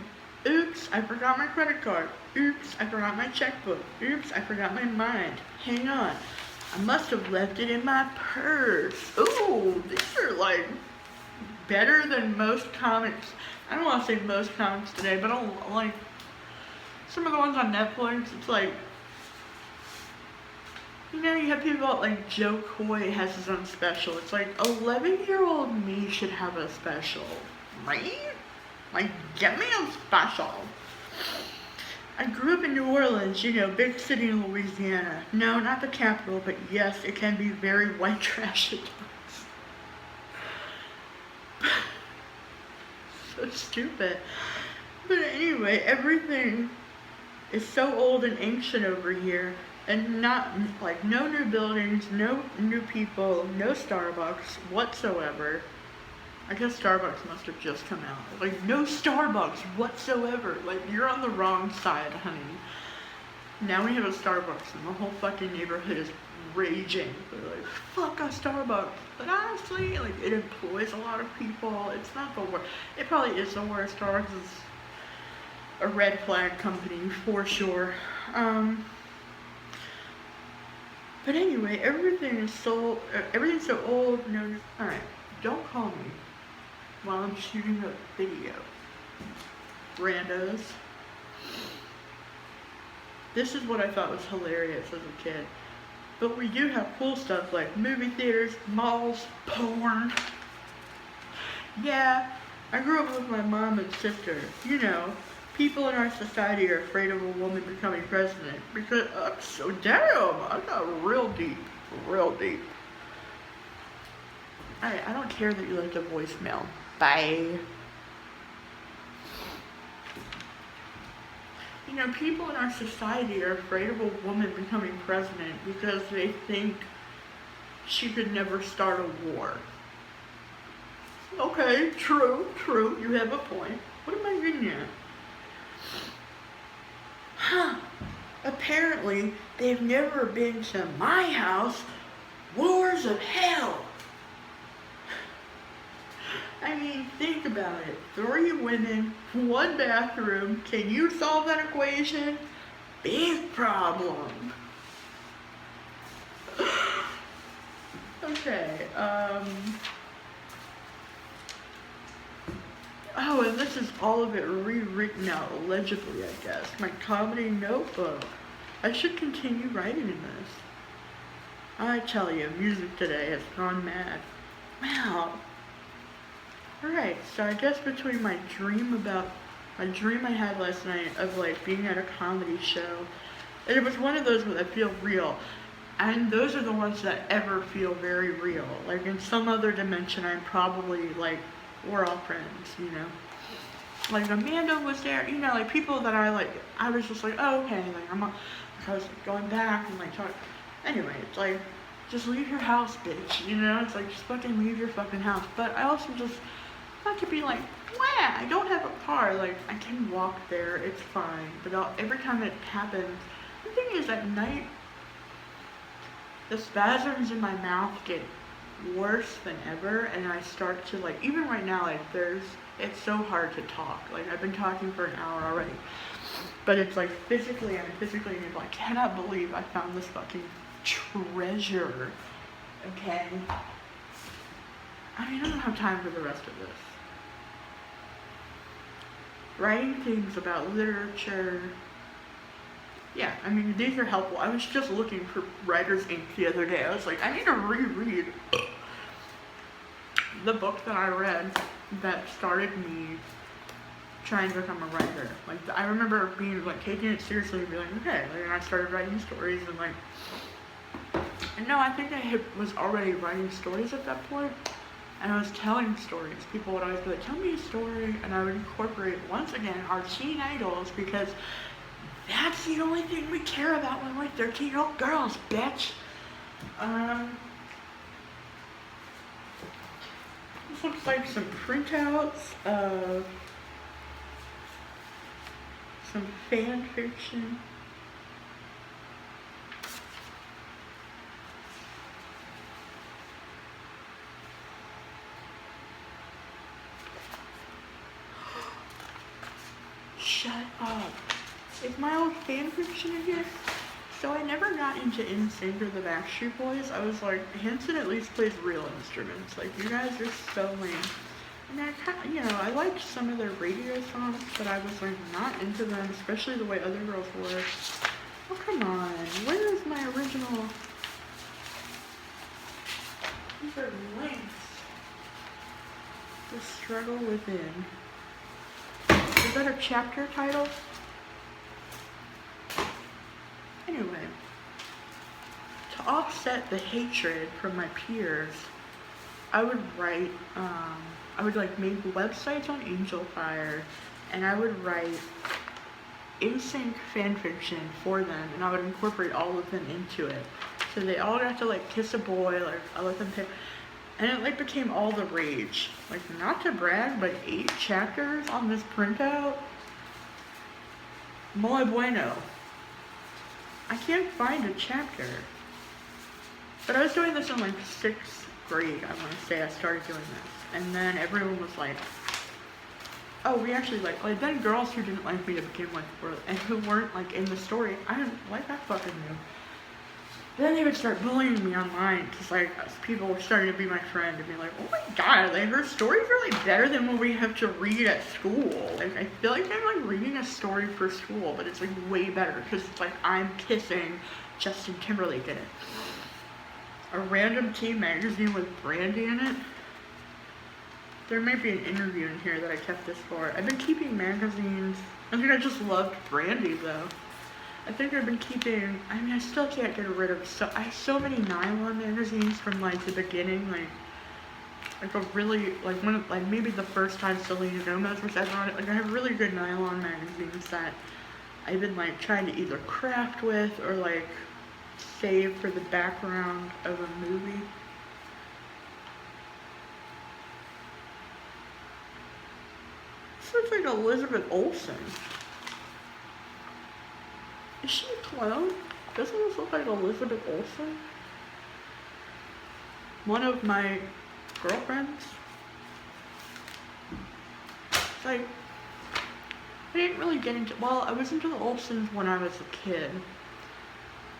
Oops, I forgot my credit card. Oops, I forgot my checkbook. Oops, I forgot my mind. Hang on. I must have left it in my purse. Ooh, these are like better than most comics. I don't want to say most comics today, but I'll like some of the ones on Netflix. It's like, you know, you have people like Joe Coy has his own special. It's like 11-year-old me should have a special, right? Like, get me a special. I grew up in New Orleans, you know, big city in Louisiana. No, not the capital, but yes, it can be very white trash at times. So stupid. But anyway, everything is so old and ancient over here. And not, like, no new buildings, no new people, no Starbucks whatsoever. I guess Starbucks must have just come out. Like, no Starbucks whatsoever. Like, you're on the wrong side, honey. Now we have a Starbucks and the whole fucking neighborhood is raging. They're like, fuck a Starbucks. But honestly, like, it employs a lot of people. It's not the worst. It probably is the worst. Starbucks is a red flag company, for sure. But anyway, everything's so old. No, alright, don't call me while I'm shooting a video. Randos. This is what I thought was hilarious as a kid. But we do have cool stuff like movie theaters, malls, porn. Yeah, I grew up with my mom and sister. You know, people in our society are afraid of a woman becoming president because, so damn, I got real deep, real deep. Alright, I don't care that you left a voicemail. Bye. You know, people in our society are afraid of a woman becoming president because they think she could never start a war. Okay, true, you have a point. What am I reading at? Huh. Apparently, they've never been to my house. Wars of Hell. I mean, think about it. 3 women, 1 bathroom. Can you solve that equation? Big problem. Okay, oh, and this is all of it rewritten out legibly, I guess. My comedy notebook. I should continue writing in this. I tell you, music today has gone mad. Wow. Alright, so I guess between my dream I had last night of like being at a comedy show, and it was one of those that feel real. And those are the ones that ever feel very real. Like in some other dimension, I'm probably like, we're all friends, you know? Like Amanda was there, you know, like people that I was just like, oh, okay, like I was going back and like talking. Anyway, it's like, just leave your house, bitch, you know? It's like, just fucking leave your fucking house. But I also just, not to be like, wow, I don't have a car. Like, I can walk there, it's fine. But every time it happens, the thing is at night, the spasms in my mouth get worse than ever, and I start to like, even right now, like it's so hard to talk. Like I've been talking for an hour already, but it's like I'm physically like, cannot believe I found this fucking treasure. Okay. I mean, I don't have time for the rest of this. Writing things about literature. Yeah, I mean, these are helpful. I was just looking for writer's ink the other day. I was like, I need to reread the book that I read that started me trying to become a writer. Like, I remember being, like, taking it seriously and being like, okay, like, and I started writing stories and, like, and no, I think I was already writing stories at that point, and I was telling stories. People would always be like, tell me a story, and I would incorporate, once again, our teen idols, because that's the only thing we care about when we're 13-year-old girls, bitch. This looks like some printouts of some fan fiction. Shut up. Is my old fan fiction in here? So I never got into NSYNC or the Backstreet Boys. I was like, Hanson at least plays real instruments. Like, you guys are so lame. And I kind of, you know, I liked some of their radio songs, but I was like not into them, especially the way other girls were. Oh, come on. Where is my original? These are links. The Struggle Within. Is that a chapter title? Anyway, to offset the hatred from my peers, I would write, I would like make websites on AngelFire, and I would write NSYNC fanfiction for them, and I would incorporate all of them into it. So they all got to like kiss a boy, like I let them pick, and it like became all the rage. Like, not to brag, but 8 chapters on this printout. Muy bueno. I can't find a chapter. But I was doing this in like 6th grade, I want to say. I started doing this. And then everyone was like, oh, we actually like then girls who didn't like me to begin with were, and who weren't like in the story, I didn't like that fucking knew. Then they would start bullying me online, because like people were starting to be my friend and be like, oh my god, like her story's really better than what we have to read at school. Like, I feel like I'm like reading a story for school, but it's like way better, because it's like I'm kissing Justin Timberlake in it. A random teen magazine with Brandy in it. There might be an interview in here that I kept this for. I've been keeping magazines. I think I just loved Brandy though. I think I've been keeping, I mean, I still can't get rid of, I have so many nylon magazines from like the beginning, like a really, like one of, like maybe the first time Selena Gomez was ever on it. Like, I have really good nylon magazines that I've been like trying to either craft with or like save for the background of a movie. This looks like Elizabeth Olsen. Is she a clone? Doesn't this look like Elizabeth Olsen? One of my girlfriends. It's like, I didn't really get into, well, I was into the Olsens when I was a kid.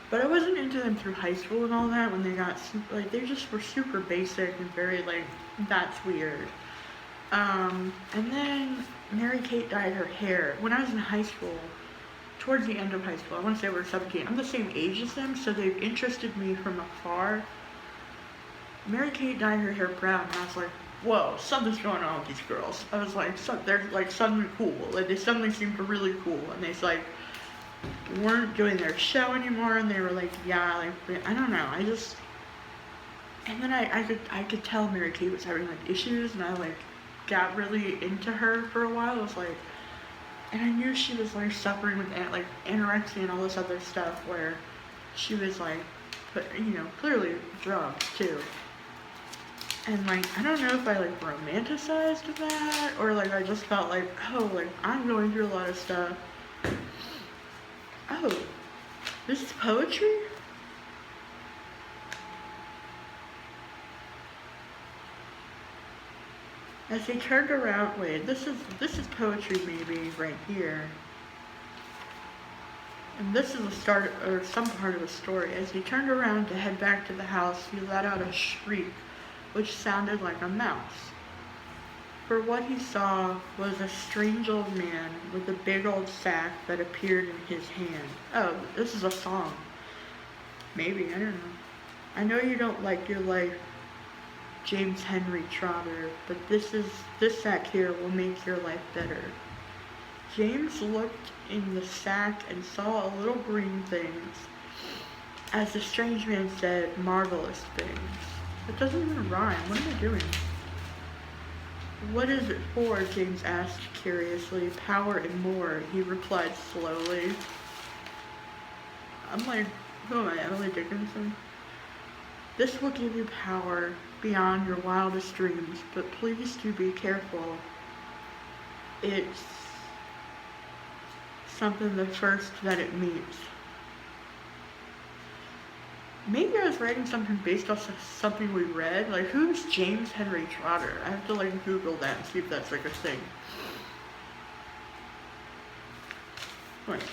But I wasn't into them through high school and all that when they got, like, they just were super basic and very, like, that's weird. And then Mary-Kate dyed her hair. When I was in high school, towards the end of high school, I want to say we were 17, I'm the same age as them, so they've interested me from afar. Mary-Kate dyed her hair brown, and I was like, whoa, something's going on with these girls. I was like, they're like suddenly cool. Like, they suddenly seemed really cool, and they like weren't doing their show anymore, and they were like, yeah, like, I don't know, I just, and then I could tell Mary-Kate was having like issues, and I like got really into her for a while. I was like, and I knew she was like suffering with like anorexia and all this other stuff, where she was like, but you know, clearly drugs too. And like, I don't know if I like romanticized that, or like I just felt like, oh, like I'm going through a lot of stuff. Oh, this is poetry? As he turned around, wait, this is poetry maybe right here. And this is the start, or some part of the story. As he turned around to head back to the house, he let out a shriek, which sounded like a mouse. For what he saw was a strange old man with a big old sack that appeared in his hand. Oh, this is a song. Maybe, I don't know. I know you don't like your life, James Henry Trotter, but this sack here will make your life better. James looked in the sack and saw little green things. As the strange man said, marvelous things. It doesn't even rhyme. What am I doing? What is it for? James asked curiously. Power and more, he replied slowly. I'm like, who am I, Emily Dickinson? This will give you power beyond your wildest dreams, but please do be careful. It's something the first that it meets. Maybe I was writing something based off of something we read. Like, who's James Henry Trotter? I have to like Google that and see if that's like a thing. Wait,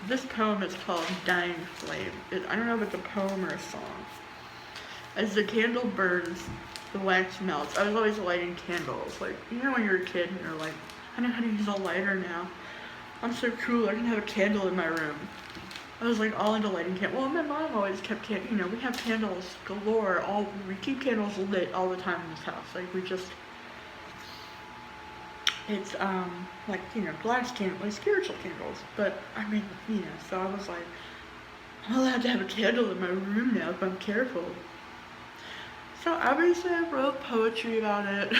this poem is called Dying Flame. I don't know if it's a poem or a song. As the candle burns, the wax melts. I was always lighting candles. Like, you know when you're a kid and you're like, I know how to use a lighter now. I'm so cool, I can have a candle in my room. I was like all into lighting candles. Well, my mom always kept you know, we have candles galore. We keep candles lit all the time in this house. Like, we just, it's like, you know, glass candles, like spiritual candles. But I mean, you know, so I was like, I'm allowed to have a candle in my room now if I'm careful. So obviously I wrote poetry about it.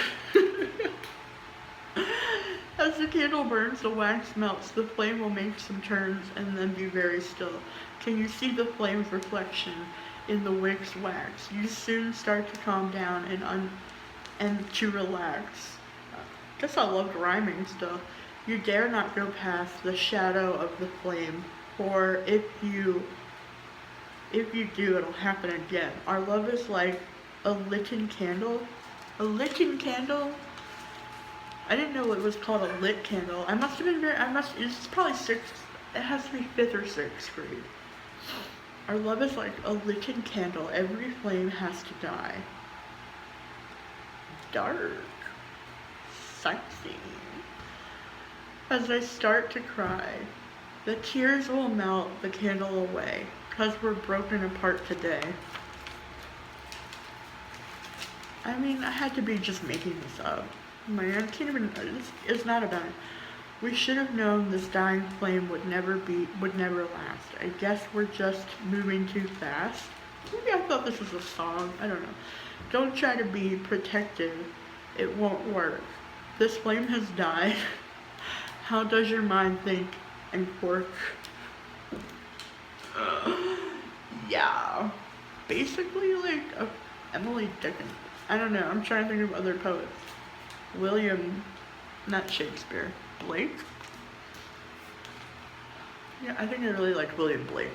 As the candle burns, the wax melts. The flame will make some turns and then be very still. Can you see the flame's reflection in the wick's wax? You soon start to calm down and to relax. Guess I loved rhyming stuff. You dare not go past the shadow of the flame, for if you do, it'll happen again. Our love is like a litten candle. A litten candle? I didn't know it was called a lit candle. It's probably it has to be 5th or 6th grade. Our love is like a litten candle. Every flame has to die. Dark. Sexy. As I start to cry, the tears will melt the candle away, 'cause we're broken apart today. I mean, I had to be just making this up. Man, I can't even, it's not about it. We should have known this dying flame would never last. I guess we're just moving too fast. Maybe I thought this was a song, I don't know. Don't try to be protective, it won't work. This flame has died. How does your mind think and work? Yeah. Basically like Emily Dickinson. I don't know, I'm trying to think of other poets. William Not Shakespeare. Blake? Yeah, I think I really liked William Blake.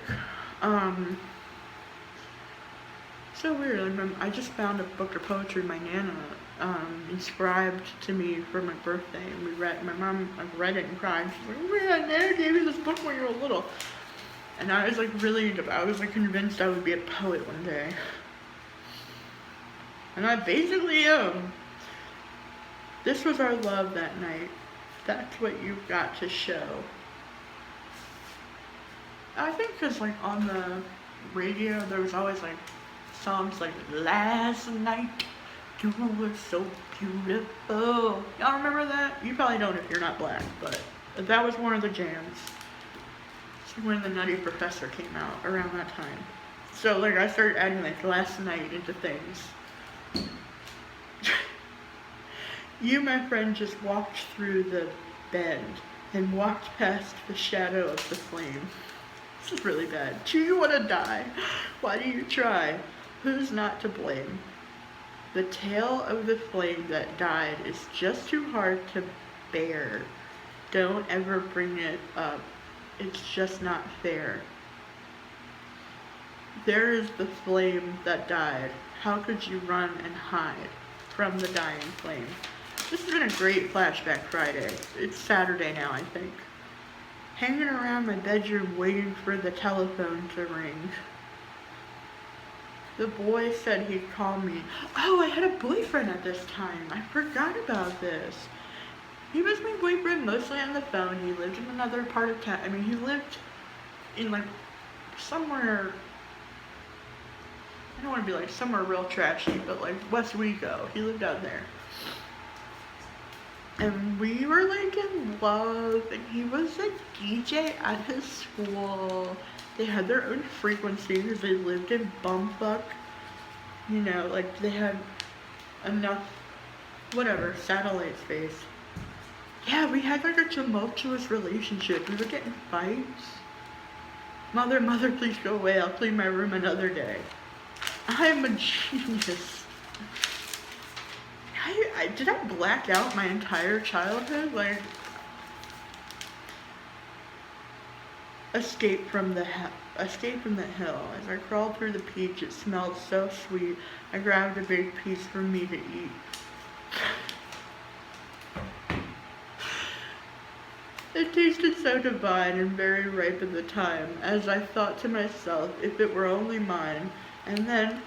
So weird. I just found a book of poetry my nana inscribed to me for my birthday, and we read. My mom read it and cried. She's like, "Oh my God, Nana gave you this book when you were little," and I was like really into. I was like convinced I would be a poet one day, and I basically am. This was our love that night. That's what you've got to show. I think because like on the radio there was always like songs like "Last Night You Were So Beautiful." Y'all remember that? You probably don't if you're not black, but that was one of the jams. It's when the Nutty Professor came out around that time. So like I started adding like "Last Night" into things. You, my friend, just walked through the bend and walked past the shadow of the flame. This is really bad. Do you want to die? Why do you try? Who's not to blame? The tale of the flame that died is just too hard to bear. Don't ever bring it up. It's just not fair. There is the flame that died. How could you run and hide from the dying flame? This has been a great Flashback Friday. It's Saturday now, I think. Hanging around my bedroom waiting for the telephone to ring. The boy said he'd call me. Oh, I had a boyfriend at this time. I forgot about this. He was my boyfriend mostly on the phone. He lived in another part of town. I mean, he lived in like somewhere, I don't want to be like somewhere real trashy, but like West Wego. He lived out there. And we were like in love, and he was a DJ at his school. They had their own frequency because they lived in bumfuck. You know, like they had enough, whatever, satellite space. Yeah, we had like a tumultuous relationship. We would get in fights. Mother, please go away. I'll clean my room another day. I'm a genius. Did I black out my entire childhood? Like, escape from the hill. As I crawled through the peach, it smelled so sweet. I grabbed a big piece for me to eat. It tasted so divine and very ripe at the time, as I thought to myself, if it were only mine. And then,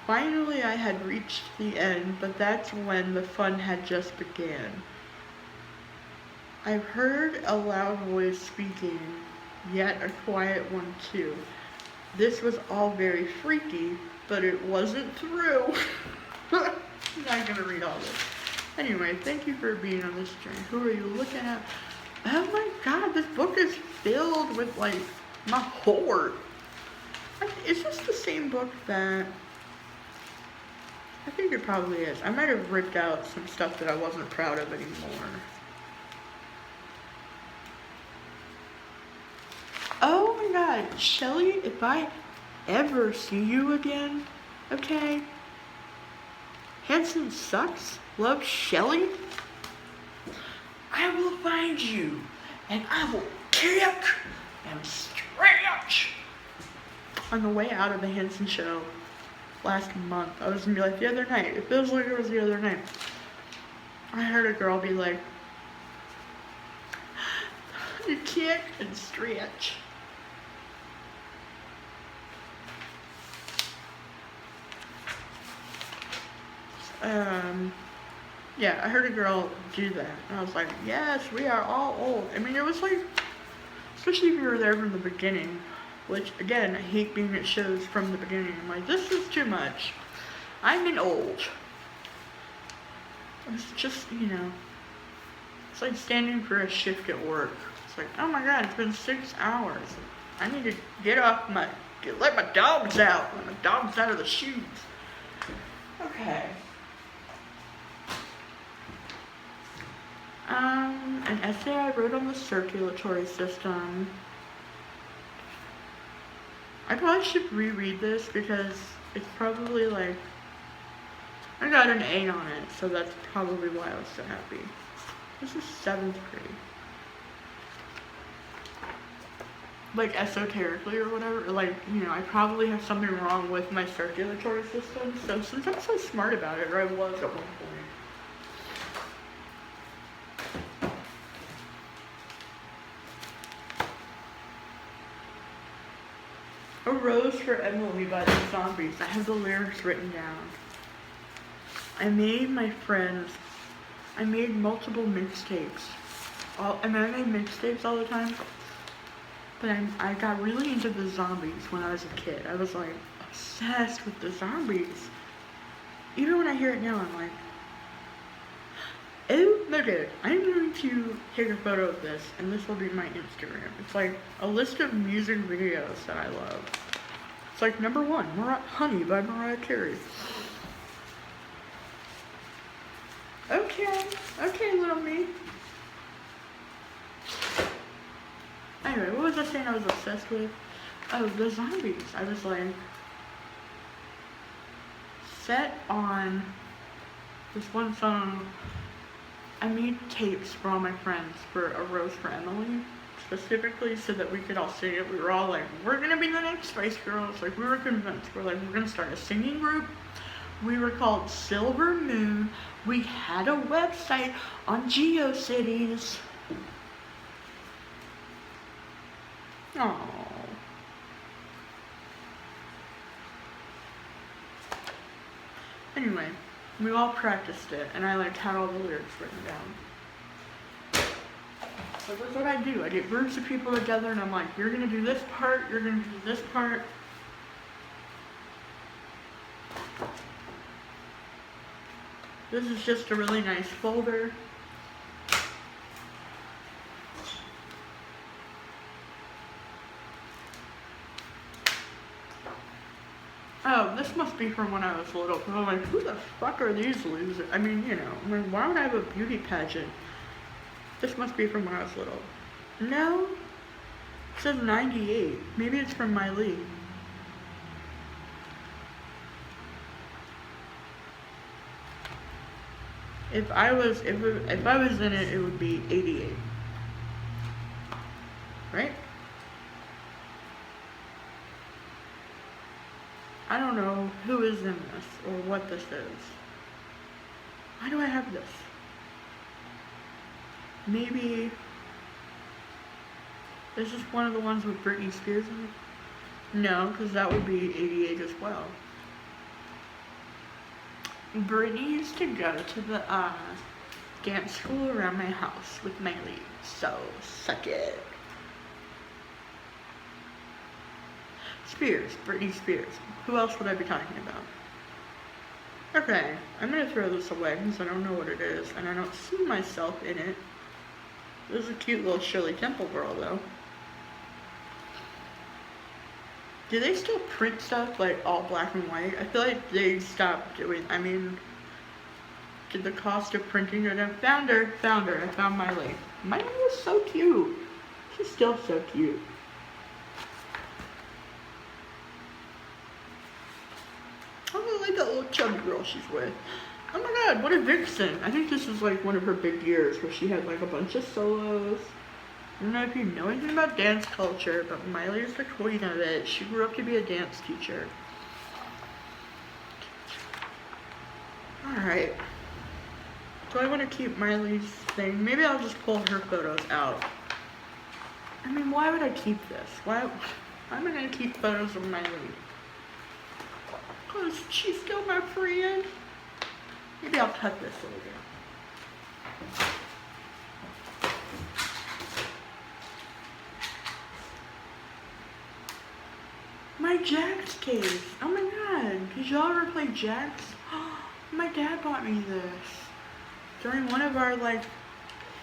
finally I had reached the end, but that's when the fun had just began. I heard a loud voice speaking, yet a quiet one too. This was all very freaky, but it wasn't through. I'm not gonna read all this. Anyway, thank you for being on this journey. Who are you looking at? Oh my God, this book is filled with like my hoard. Is this the same book that... I think it probably is. I might have ripped out some stuff that I wasn't proud of anymore. Oh my God, Shelly, if I ever see you again, okay? Hanson sucks. Love, Shelly. I will find you, and I will kick and stretch. On the way out of the Hanson show last month, I was gonna be like the other night. It feels like it was the other night. I heard a girl be like, "You kick and stretch." Yeah, I heard a girl do that, and I was like, yes, we are all old. I mean, it was like, especially if you were there from the beginning, which, again, I hate being at shows from the beginning. I'm like, this is too much. I'm an old. It's just, you know, it's like standing for a shift at work. It's like, oh my God, it's been 6 hours. I need to get off let my dogs out. Let my dogs out of the shoes. Okay. An essay I wrote on the circulatory system. I probably should reread this because it's probably like, I got an A on it, so that's probably why I was so happy. This is 7th grade. Like esoterically or whatever, like, you know, I probably have something wrong with my circulatory system. So since I'm so smart about it, or I was at one point. A Rose for Emily by the Zombies. I have the lyrics written down. I made multiple mixtapes. I made mixtapes all the time. But I got really into the Zombies when I was a kid. I was like obsessed with the Zombies. Even when I hear it now, I'm like, oh my god, I'm going to take a photo of this and this will be my Instagram. It's like a list of music videos that I love. It's like number 1, Honey by Mariah Carey. Okay, little me. Anyway, what was I saying I was obsessed with? Oh, the Zombies. I was like set on this one song. I made tapes for all my friends for A Rose for Emily, specifically so that we could all sing it. We were all like, we're gonna be the next Spice Girls. Like, we were convinced. We're like, we're gonna start a singing group. We were called Silver Moon. We had a website on GeoCities. Aww. Anyway, we all practiced it, and I like had all the lyrics written down. So that's what I do. I get groups of people together, and I'm like, you're gonna do this part, you're gonna do this part. This is just a really nice folder. Oh, this must be from when I was little, because I'm like, who the fuck are these losers? I mean, you know, I mean, why would I have a beauty pageant? This must be from when I was little. No, it says 98. Maybe it's from Miley. If I was in it, it would be 88. Right? I don't know who is in this or what this is. Why do I have this? Maybe this is one of the ones with Britney Spears in it? No, because that would be 88 as well. Britney used to go to the dance school around my house with Miley, so suck it. Spears, Britney Spears. Who else would I be talking about? Okay, I'm gonna throw this away because I don't know what it is and I don't see myself in it. This is a cute little Shirley Temple girl though. Do they still print stuff like all black and white? I feel like they stopped doing, I mean, did the cost of printing it? I found her, I found Miley. Miley is so cute. She's still so cute. I like that little chubby girl she's with. Oh my god, what a vixen. I think this is like one of her big years where she had like a bunch of solos. I don't know if you know anything about dance culture, but Miley is the queen of it. She grew up to be a dance teacher. Alright. Do I want to keep Miley's thing? Maybe I'll just pull her photos out. I mean, why would I keep this? Why am I going to keep photos of Miley? Because she's still my friend. Maybe I'll cut this a little bit. My Jax case. Oh my god. Did y'all ever play Jax? My dad bought me this during one of our like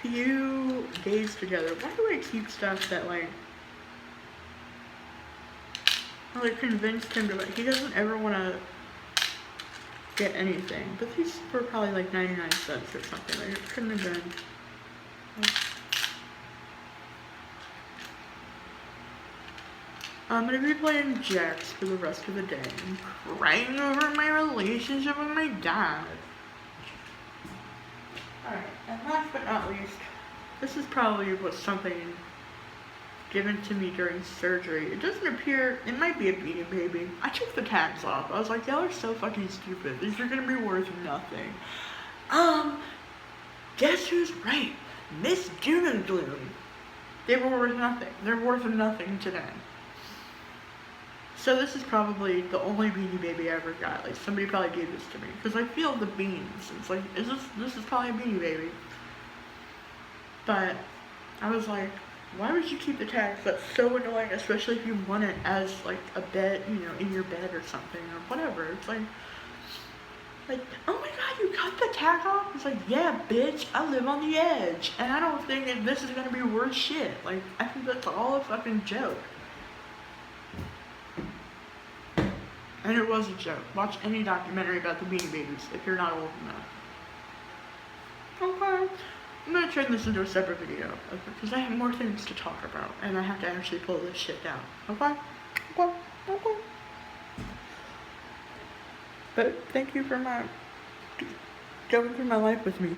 few days together. Why do I keep stuff that like I like convinced him to like, he doesn't ever want to get anything, but these were probably like 99 cents or something. Like, it couldn't have been like, I'm gonna be playing Jax for the rest of the day. I'm crying over my relationship with my dad. Alright, and last but not least, this is probably was something given to me during surgery. It doesn't appear, it might be a Beanie Baby. I took the tags off. I was like, y'all are so fucking stupid. These are gonna be worth nothing. Guess who's right? Miss Doom and Gloom. They were worth nothing. They're worth nothing today. So this is probably the only Beanie Baby I ever got. Like, somebody probably gave this to me. Because I feel the beans. It's like, this is probably a Beanie Baby. But I was like, why would you keep the tags? That's so annoying, especially if you want it as, like, a bed, you know, in your bed or something, or whatever. It's like, oh my god, you cut the tag off? It's like, yeah, bitch, I live on the edge. And I don't think that this is gonna be worth shit. Like, I think that's all a fucking joke. And it was a joke. Watch any documentary about the Beanie Babies if you're not old enough. Okay. I'm gonna turn this into a separate video, because I have more things to talk about, and I have to actually pull this shit down. Okay? Okay? Okay. But thank you for going through my life with me.